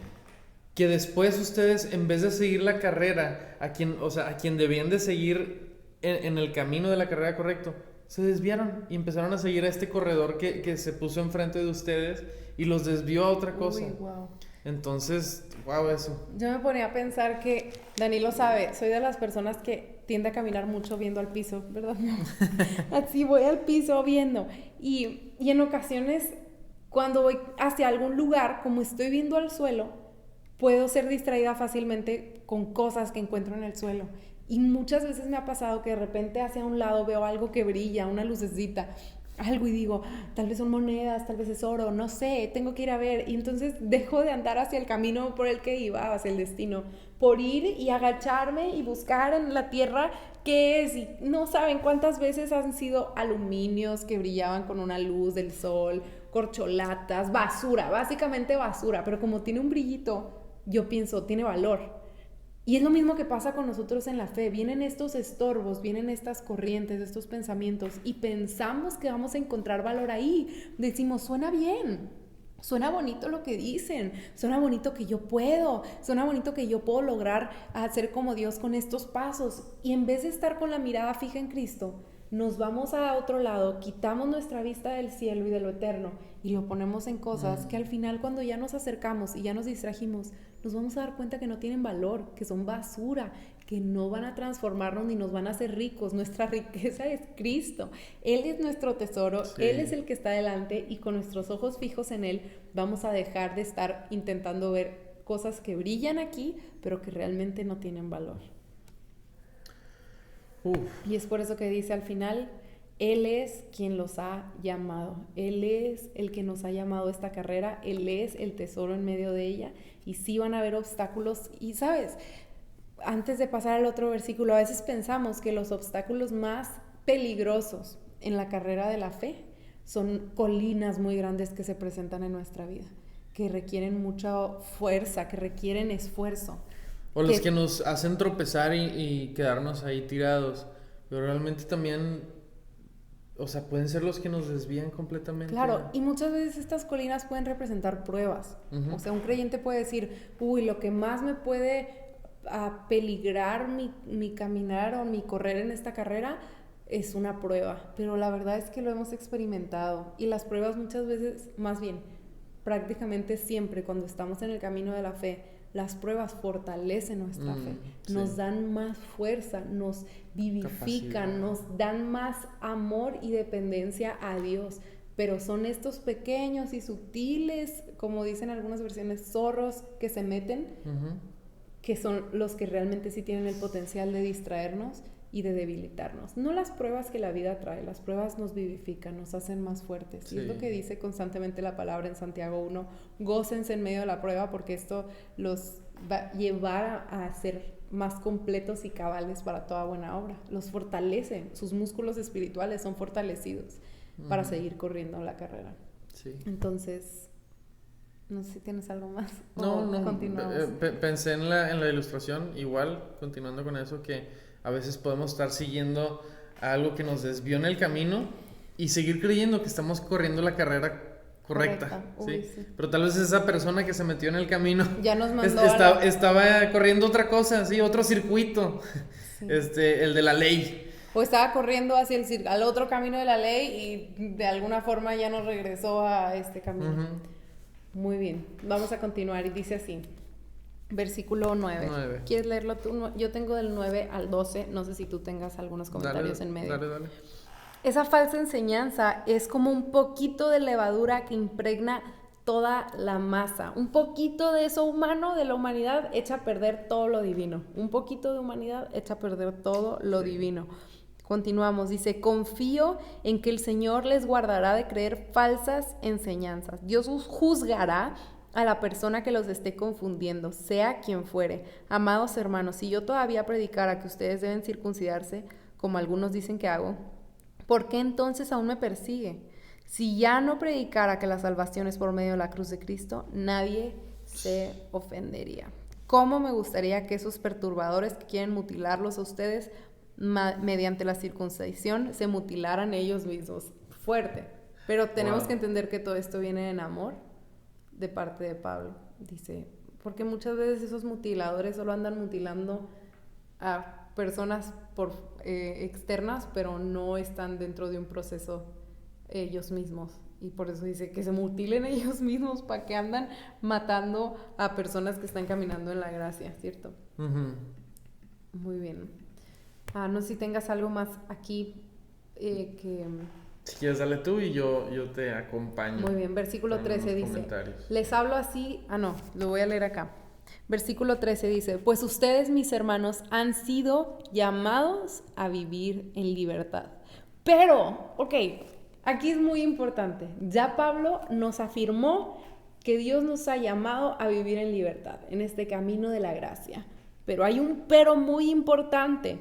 Que después ustedes, en vez de seguir la carrera, a quien debían de seguir en el camino de la carrera correcto, se desviaron y empezaron a seguir a este corredor que se puso enfrente de ustedes y los desvió a otra cosa. Uy, wow. Entonces, wow, eso. Yo me ponía a pensar que, Dani lo sabe, soy de las personas que tiende a caminar mucho viendo al piso, ¿verdad? Así voy al piso viendo. Y en ocasiones, cuando voy hacia algún lugar, como estoy viendo al suelo, puedo ser distraída fácilmente con cosas que encuentro en el suelo. Y muchas veces me ha pasado que de repente hacia un lado veo algo que brilla, una lucecita, algo y digo, tal vez son monedas, tal vez es oro, no sé, tengo que ir a ver. Y entonces dejo de andar hacia el camino por el que iba, hacia el destino, por ir y agacharme y buscar en la tierra qué es. Y no saben cuántas veces han sido aluminios que brillaban con una luz del sol, corcholatas, basura, básicamente basura, pero como tiene un brillito, yo pienso, tiene valor. Y es lo mismo que pasa con nosotros en la fe. Vienen estos estorbos, vienen estas corrientes, estos pensamientos y pensamos que vamos a encontrar valor ahí. Decimos, suena bien, suena bonito lo que dicen, suena bonito que yo puedo, suena bonito que yo puedo lograr hacer como Dios con estos pasos. Y en vez de estar con la mirada fija en Cristo, nos vamos a otro lado, quitamos nuestra vista del cielo y de lo eterno y lo ponemos en cosas que al final cuando ya nos acercamos y ya nos distrajimos, nos vamos a dar cuenta que no tienen valor, que son basura, que no van a transformarnos ni nos van a hacer ricos. Nuestra riqueza es Cristo. Él es nuestro tesoro, sí. Él es el que está delante y con nuestros ojos fijos en Él vamos a dejar de estar intentando ver cosas que brillan aquí, pero que realmente no tienen valor. Y es por eso que dice al final, Él es quien los ha llamado. Él es el que nos ha llamado a esta carrera. Él es el tesoro en medio de ella. Y sí van a haber obstáculos. Y sabes, antes de pasar al otro versículo, a veces pensamos que los obstáculos más peligrosos en la carrera de la fe son colinas muy grandes que se presentan en nuestra vida, que requieren mucha fuerza, que requieren esfuerzo. O los que nos hacen tropezar y quedarnos ahí tirados. Pero realmente también, o sea, pueden ser los que nos desvían completamente. Claro, y muchas veces estas colinas pueden representar pruebas. Uh-huh. O sea, un creyente puede decir, uy, lo que más me puede peligrar mi caminar o mi correr en esta carrera es una prueba. Pero la verdad es que lo hemos experimentado. Y las pruebas muchas veces, más bien, prácticamente siempre cuando estamos en el camino de la fe, las pruebas fortalecen nuestra fe, nos sí. dan más fuerza, nos vivifican, capacidad. Nos dan más amor y dependencia a Dios. Pero son estos pequeños y sutiles, como dicen algunas versiones, zorros que se meten, uh-huh. que son los que realmente sí tienen el potencial de distraernos y de debilitarnos. No las pruebas que la vida trae, las pruebas nos vivifican, nos hacen más fuertes. Sí. Y es lo que dice constantemente la palabra en Santiago 1, gócense en medio de la prueba porque esto los va a llevar a ser más completos y cabales para toda buena obra. Los fortalece, sus músculos espirituales son fortalecidos para seguir corriendo la carrera. Sí. Entonces, no sé si tienes algo más. No, continuamos. Pensé en la ilustración, igual, continuando con eso, que a veces podemos estar siguiendo algo que nos desvió en el camino y seguir creyendo que estamos corriendo la carrera correcta. Uy, ¿sí? Sí. Pero tal vez esa persona que se metió en el camino Ya nos mandó estaba corriendo otra cosa, ¿sí? Otro circuito, Sí. el de la ley. O estaba corriendo hacia al otro camino de la ley y de alguna forma ya nos regresó a este camino. Muy bien, vamos a continuar y dice así, versículo 9. ¿Quieres leerlo tú? Yo tengo del 9 al 12, no sé si tú tengas algunos comentarios en medio. Dale. Esa falsa enseñanza es como un poquito de levadura que impregna toda la masa. Un poquito de eso humano, de la humanidad, echa a perder todo lo divino. Un poquito de humanidad echa a perder todo lo divino. Continuamos, dice, confío en que el Señor les guardará de creer falsas enseñanzas. Dios juzgará a la persona que los esté confundiendo, sea quien fuere. Amados hermanos, si yo todavía predicara que ustedes deben circuncidarse, como algunos dicen que hago, ¿por qué entonces aún me persigue? Si ya no predicara que la salvación es por medio de la cruz de Cristo, nadie se ofendería. ¿Cómo me gustaría que esos perturbadores que quieren mutilarlos a ustedes mediante la circuncisión se mutilaran ellos mismos? Fuerte. Pero tenemos que entender que todo esto viene en amor de parte de Pablo. Dice, porque muchas veces esos mutiladores solo andan mutilando a personas externas, pero no están dentro de un proceso ellos mismos. Y por eso dice que se mutilen ellos mismos, para que andan matando a personas que están caminando en la gracia, ¿cierto? Muy bien. No sé si tengas algo más aquí que... Si quieres, dale tú y yo te acompaño. Muy bien, versículo 13 dice, les hablo así, lo voy a leer acá. Versículo 13 dice, pues ustedes, mis hermanos, han sido llamados a vivir en libertad. Pero, aquí es muy importante. Ya Pablo nos afirmó que Dios nos ha llamado a vivir en libertad, en este camino de la gracia. Pero hay un pero muy importante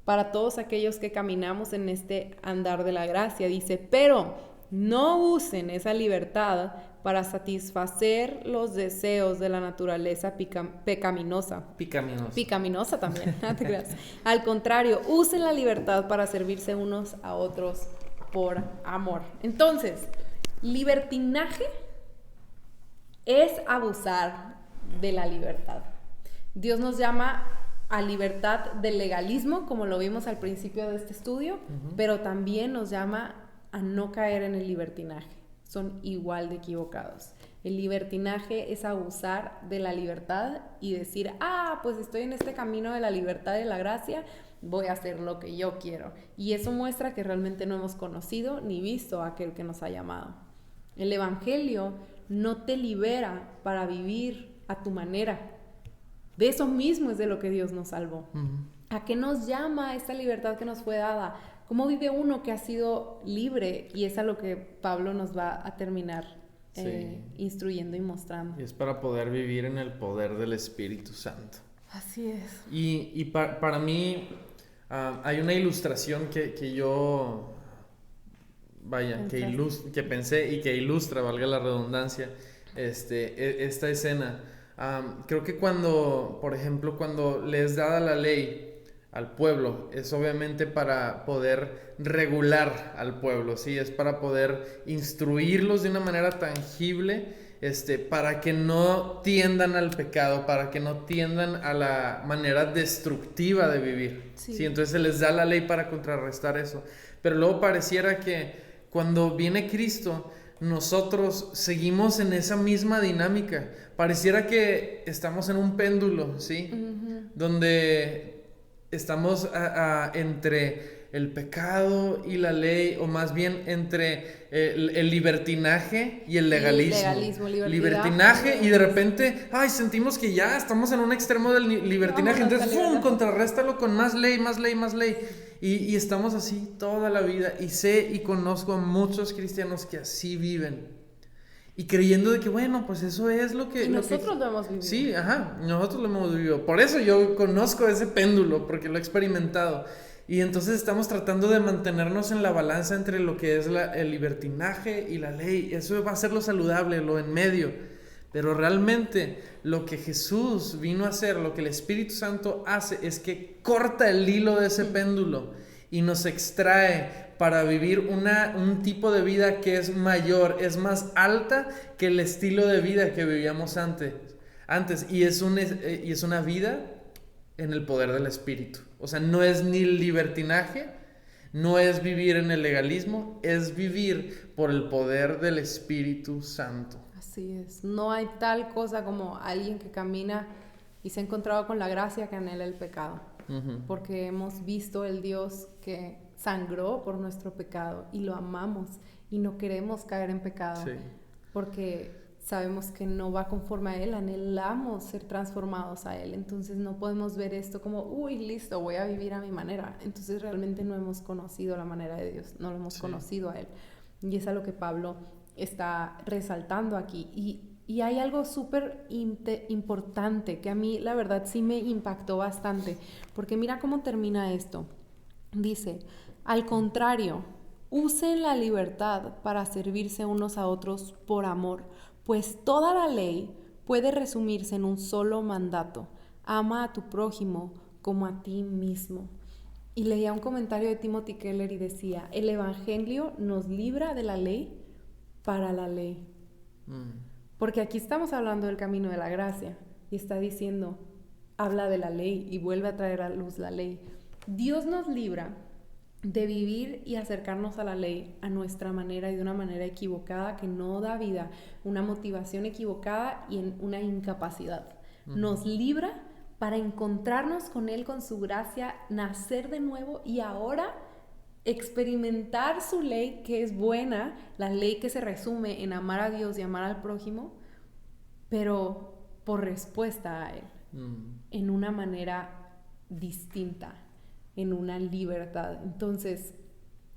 para todos aquellos que caminamos en este andar de la gracia. Dice, pero no usen esa libertad para satisfacer los deseos de la naturaleza pecaminosa. Picaminosa también, no te creas. Al contrario, usen la libertad para servirse unos a otros por amor. Entonces, libertinaje es abusar de la libertad. Dios nos llama a libertad del legalismo, como lo vimos al principio de este estudio, pero también nos llama a no caer en el libertinaje. Son igual de equivocados. El libertinaje es abusar de la libertad y decir, pues estoy en este camino de la libertad y de la gracia, voy a hacer lo que yo quiero. Y eso muestra que realmente no hemos conocido ni visto a aquel que nos ha llamado. El evangelio no te libera para vivir a tu manera. De eso mismo es de lo que Dios nos salvó. ¿A qué nos llama esta libertad que nos fue dada? ¿Cómo vive uno que ha sido libre? Y es a lo que Pablo nos va a terminar instruyendo y mostrando. Y es para poder vivir en el poder del Espíritu Santo. Así es. Y para mí hay una ilustración que yo, que pensé y que ilustra, valga la redundancia, esta escena. Creo que por ejemplo, cuando le es dada la ley al pueblo, es obviamente para poder regular al pueblo, ¿sí? Es para poder instruirlos de una manera tangible, para que no tiendan al pecado, para que no tiendan a la manera destructiva de vivir, ¿sí? Entonces se les da la ley para contrarrestar eso. Pero luego pareciera que cuando viene Cristo, nosotros seguimos en esa misma dinámica. Pareciera que estamos en un péndulo, ¿sí? Donde estamos entre el pecado y la ley, o más bien entre el libertinaje y el legalismo. Libertinaje, y de repente, sentimos que ya estamos en un extremo del libertinaje, entonces contrarréstalo con más ley. Y estamos así toda la vida, y sé y conozco a muchos cristianos que así viven. Y creyendo de que, bueno, pues eso es lo que... Y nosotros lo hemos vivido. Sí, ajá, nosotros lo hemos vivido. Por eso yo conozco ese péndulo, porque lo he experimentado. Y entonces estamos tratando de mantenernos en la balanza entre lo que es el libertinaje y la ley. Eso va a ser lo saludable, lo en medio. Pero realmente lo que Jesús vino a hacer, lo que el Espíritu Santo hace, es que corta el hilo de ese péndulo y nos extrae para vivir un tipo de vida que es mayor, es más alta que el estilo de vida que vivíamos antes. Y es una vida en el poder del Espíritu. O sea, no es ni libertinaje, no es vivir en el legalismo, es vivir por el poder del Espíritu Santo. Así es, no hay tal cosa como alguien que camina y se ha encontrado con la gracia que anhela el pecado. Porque hemos visto el Dios que sangró por nuestro pecado y lo amamos y no queremos caer en pecado, sí, porque sabemos que no va conforme a Él, anhelamos ser transformados a Él. Entonces no podemos ver esto como, uy, listo, voy a vivir a mi manera. Entonces realmente no hemos conocido la manera de Dios, no lo hemos conocido a Él. Y es a lo que Pablo está resaltando aquí. Y hay algo súper importante que a mí la verdad sí me impactó bastante, porque mira cómo termina esto. Dice, al contrario, usen la libertad para servirse unos a otros por amor, pues toda la ley puede resumirse en un solo mandato: ama a tu prójimo como a ti mismo. Y leía un comentario de Timothy Keller y decía, el Evangelio nos libra de la ley para la ley. Porque aquí estamos hablando del camino de la gracia y está diciendo, habla de la ley y vuelve a traer a luz la ley. Dios nos libra de vivir y acercarnos a la ley a nuestra manera y de una manera equivocada que no da vida, una motivación equivocada y en una incapacidad. Nos libra para encontrarnos con Él, con su gracia, nacer de nuevo y ahora experimentar su ley que es buena, la ley que se resume en amar a Dios y amar al prójimo, pero por respuesta a Él, en una manera distinta, en una libertad. Entonces,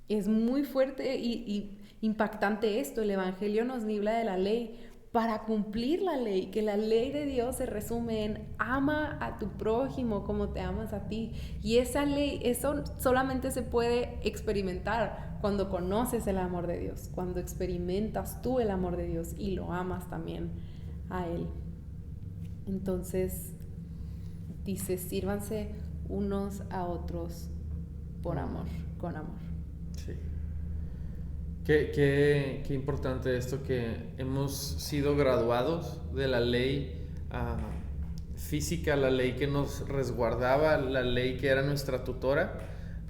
es muy fuerte y impactante esto. El Evangelio nos libra de la ley para cumplir la ley, que la ley de Dios se resume en ama a tu prójimo como te amas a ti. Y esa ley, eso solamente se puede experimentar cuando conoces el amor de Dios, cuando experimentas tú el amor de Dios y lo amas también a Él. Entonces, dice, sírvanse unos a otros por amor, con amor. Sí. Qué importante esto, que hemos sido graduados de la ley física, la ley que nos resguardaba, la ley que era nuestra tutora,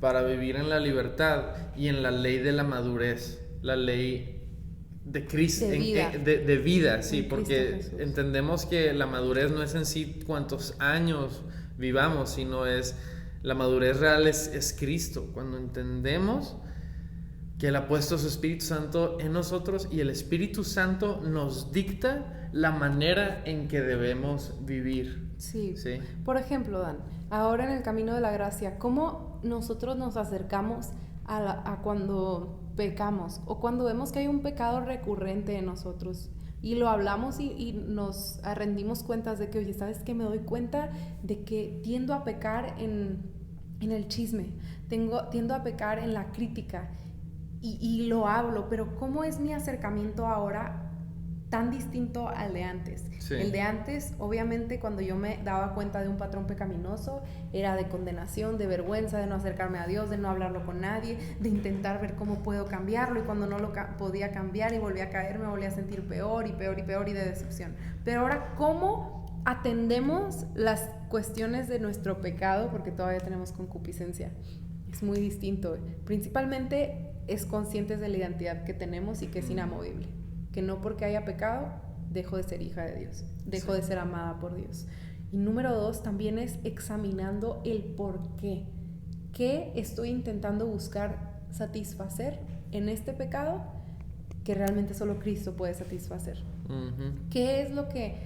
para vivir en la libertad y en la ley de la madurez, la ley de Cristo, de vida, sí, porque entendemos que la madurez no es en sí cuántos años vivamos, sino la madurez real es Cristo. Cuando entendemos que Él ha puesto su Espíritu Santo en nosotros y el Espíritu Santo nos dicta la manera en que debemos vivir. Sí. Por ejemplo, Dan, ahora en el camino de la gracia, ¿cómo nosotros nos acercamos a cuando pecamos o cuando vemos que hay un pecado recurrente en nosotros? Y lo hablamos y nos rendimos cuentas de que, oye, ¿sabes qué? Me doy cuenta de que tiendo a pecar en el chisme, tiendo a pecar en la crítica y lo hablo, pero ¿cómo es mi acercamiento ahora tan distinto al de antes? Sí. El de antes, obviamente, cuando yo me daba cuenta de un patrón pecaminoso, era de condenación, de vergüenza, de no acercarme a Dios, de no hablarlo con nadie, de intentar ver cómo puedo cambiarlo, y cuando no lo podía cambiar y volvía a caer, me volvía a sentir peor y peor y peor y de decepción. Pero ahora, ¿cómo atendemos las cuestiones de nuestro pecado? Porque todavía tenemos concupiscencia. Es muy distinto. Principalmente es conscientes de la identidad que tenemos y que es inamovible. Que no porque haya pecado, dejo de ser hija de Dios, dejo de ser amada por Dios. Y número 2, también es examinando el por qué. ¿Qué estoy intentando buscar satisfacer en este pecado que realmente solo Cristo puede satisfacer? ¿Qué es lo que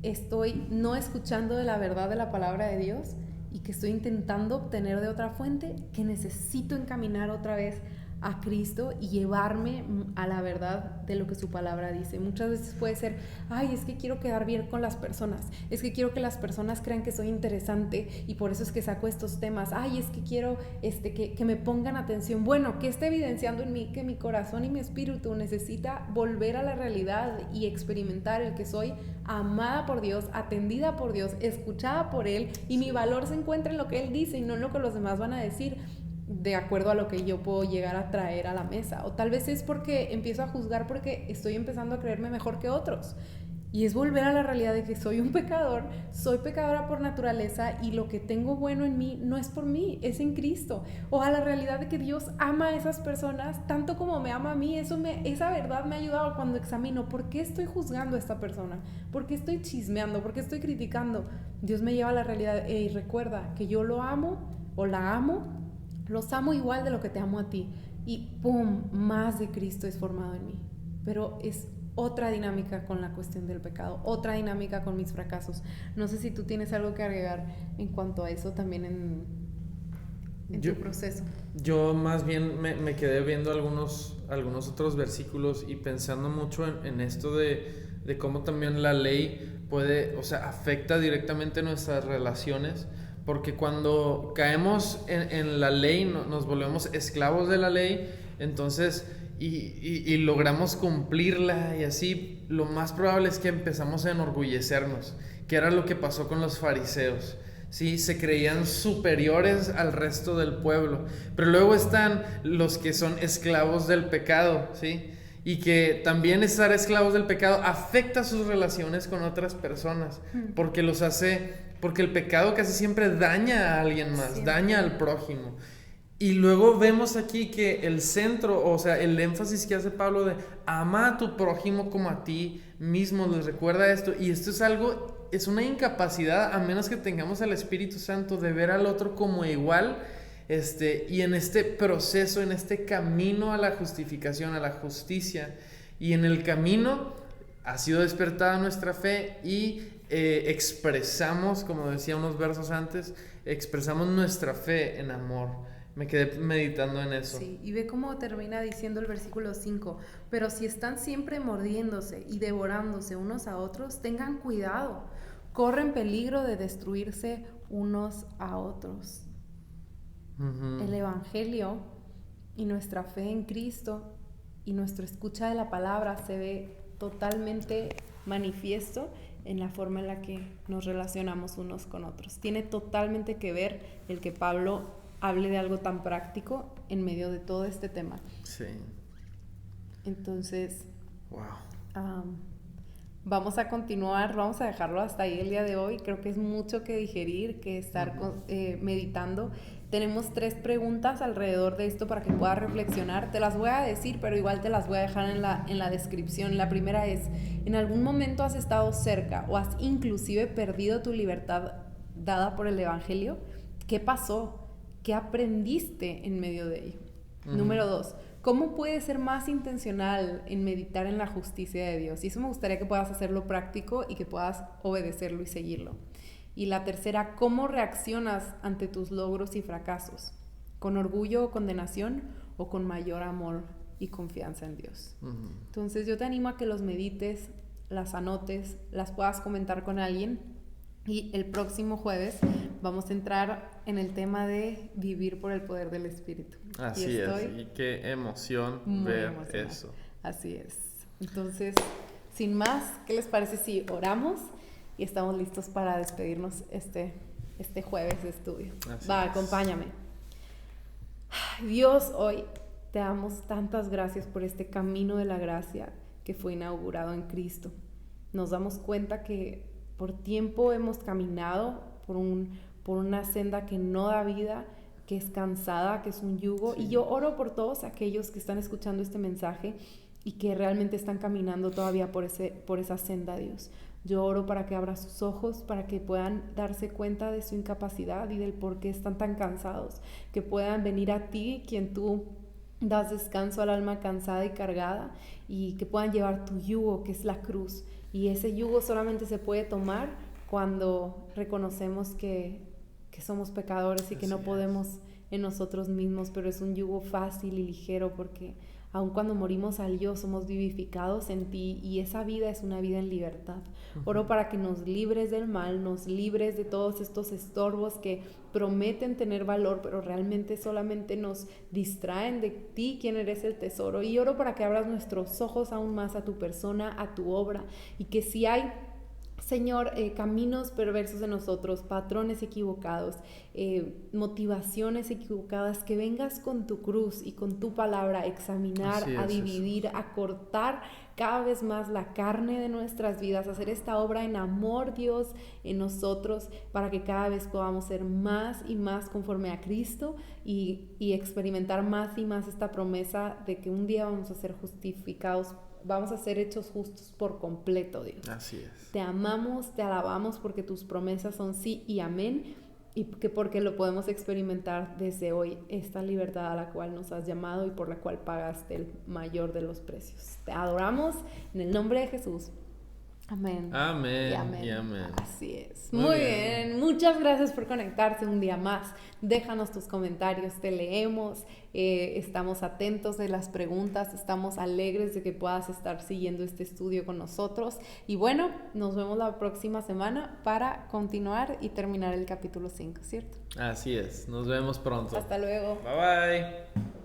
estoy no escuchando de la verdad de la palabra de Dios y que estoy intentando obtener de otra fuente que necesito encaminar otra vez a Cristo y llevarme a la verdad de lo que su palabra dice. Muchas veces puede ser, ay, es que quiero quedar bien con las personas, es que quiero que las personas crean que soy interesante y por eso es que saco estos temas, ay, es que quiero que me pongan atención. Bueno, ¿qué está evidenciando en mí? Que mi corazón y mi espíritu necesita volver a la realidad y experimentar el que soy amada por Dios, atendida por Dios, escuchada por Él, y mi valor se encuentra en lo que Él dice y no en lo que los demás van a decir, de acuerdo a lo que yo puedo llegar a traer a la mesa. O tal vez es porque empiezo a juzgar porque estoy empezando a creerme mejor que otros. Y es volver a la realidad de que soy un pecador, soy pecadora por naturaleza y lo que tengo bueno en mí no es por mí, es en Cristo. O a la realidad de que Dios ama a esas personas tanto como me ama a mí. Esa verdad me ha ayudado cuando examino por qué estoy juzgando a esta persona, por qué estoy chismeando, por qué estoy criticando. Dios me lleva a la realidad y recuerda que yo lo amo o la amo. Los amo igual de lo que te amo a ti. Y ¡pum! Más de Cristo es formado en mí. Pero es otra dinámica con la cuestión del pecado, otra dinámica con mis fracasos. No sé si tú tienes algo que agregar en cuanto a eso también en tu proceso. Yo más bien me quedé viendo algunos otros versículos y pensando mucho en esto de cómo también la ley puede, o sea, afecta directamente nuestras relaciones. Porque cuando caemos en la ley, nos volvemos esclavos de la ley, entonces, y logramos cumplirla y así, lo más probable es que empezamos a enorgullecernos, que era lo que pasó con los fariseos, ¿sí? Se creían superiores al resto del pueblo, pero luego están los que son esclavos del pecado, ¿sí? Y que también estar esclavos del pecado afecta sus relaciones con otras personas, porque porque el pecado casi siempre daña a alguien más, siempre daña al prójimo. Y luego vemos aquí que el centro, o sea, el énfasis que hace Pablo de ama a tu prójimo como a ti mismo, les recuerda esto. Y esto es una incapacidad, a menos que tengamos al Espíritu Santo, de ver al otro como igual. Y en este proceso, en este camino a la justificación, a la justicia, y en el camino ha sido despertada nuestra fe y expresamos, como decía unos versos antes, expresamos nuestra fe en amor. Me quedé meditando en eso. Sí, y ve cómo termina diciendo el versículo 5, pero si están siempre mordiéndose y devorándose unos a otros, tengan cuidado, corren peligro de destruirse unos a otros. El Evangelio y nuestra fe en Cristo y nuestra escucha de la palabra se ve totalmente manifiesto en la forma en la que nos relacionamos unos con otros. Tiene totalmente que ver el que Pablo hable de algo tan práctico en medio de todo este tema. Sí. Entonces, wow. Vamos a continuar, vamos a dejarlo hasta ahí el día de hoy. Creo que es mucho que digerir, que estar meditando. Tenemos 3 preguntas alrededor de esto para que puedas reflexionar. Te las voy a decir, pero igual te las voy a dejar en la descripción. La primera es, ¿en algún momento has estado cerca o has inclusive perdido tu libertad dada por el Evangelio? ¿Qué pasó? ¿Qué aprendiste en medio de ello? Número 2, ¿cómo puedes ser más intencional en meditar en la justicia de Dios? Y eso me gustaría que puedas hacerlo práctico y que puedas obedecerlo y seguirlo. Y la tercera, ¿cómo reaccionas ante tus logros y fracasos? ¿Con orgullo o condenación o con mayor amor y confianza en Dios? Entonces yo te animo a que los medites, las anotes, las puedas comentar con alguien. Y el próximo jueves vamos a entrar en el tema de vivir por el poder del Espíritu. Así es, y qué emoción ver eso. Así es. Entonces, sin más, ¿qué les parece si oramos y estamos listos para despedirnos este jueves de estudio? Acompáñame. Dios, hoy te damos tantas gracias por este camino de la gracia que fue inaugurado en Cristo. Nos damos cuenta que por tiempo hemos caminado por una senda que no da vida, que es cansada, que es un yugo. Sí. Y yo oro por todos aquellos que están escuchando este mensaje y que realmente están caminando todavía por esa senda, Dios. Yo oro para que abra sus ojos, para que puedan darse cuenta de su incapacidad y del por qué están tan cansados, que puedan venir a ti, quien tú das descanso al alma cansada y cargada, y que puedan llevar tu yugo, que es la cruz. Y ese yugo solamente se puede tomar cuando reconocemos que somos pecadores y que no podemos en nosotros mismos, pero es un yugo fácil y ligero porque aun cuando morimos al yo, somos vivificados en ti y esa vida es una vida en libertad. Oro para que nos libres del mal, nos libres de todos estos estorbos que prometen tener valor, pero realmente solamente nos distraen de ti, quien eres el tesoro. Y oro para que abras nuestros ojos aún más a tu persona, a tu obra, y que si hay, Señor, caminos perversos en nosotros, patrones equivocados, motivaciones equivocadas, que vengas con tu cruz y con tu palabra a examinar, a dividir, a cortar cada vez más la carne de nuestras vidas, a hacer esta obra en amor, Dios, en nosotros, para que cada vez podamos ser más y más conforme a Cristo y experimentar más y más esta promesa de que un día vamos a ser justificados, vamos a ser hechos justos por completo, Dios. Así es. Te amamos, te alabamos porque tus promesas son sí y amén, y que porque lo podemos experimentar desde hoy, esta libertad a la cual nos has llamado y por la cual pagaste el mayor de los precios. Te adoramos en el nombre de Jesús. Amén. Amén. Y amén. Y amén. Así es. Muy bien. Muchas gracias por conectarse un día más. Déjanos tus comentarios, te leemos. Estamos atentos de las preguntas. Estamos alegres de que puedas estar siguiendo este estudio con nosotros. Y bueno, nos vemos la próxima semana para continuar y terminar el capítulo 5, ¿cierto? Así es. Nos vemos pronto. Hasta luego. Bye bye.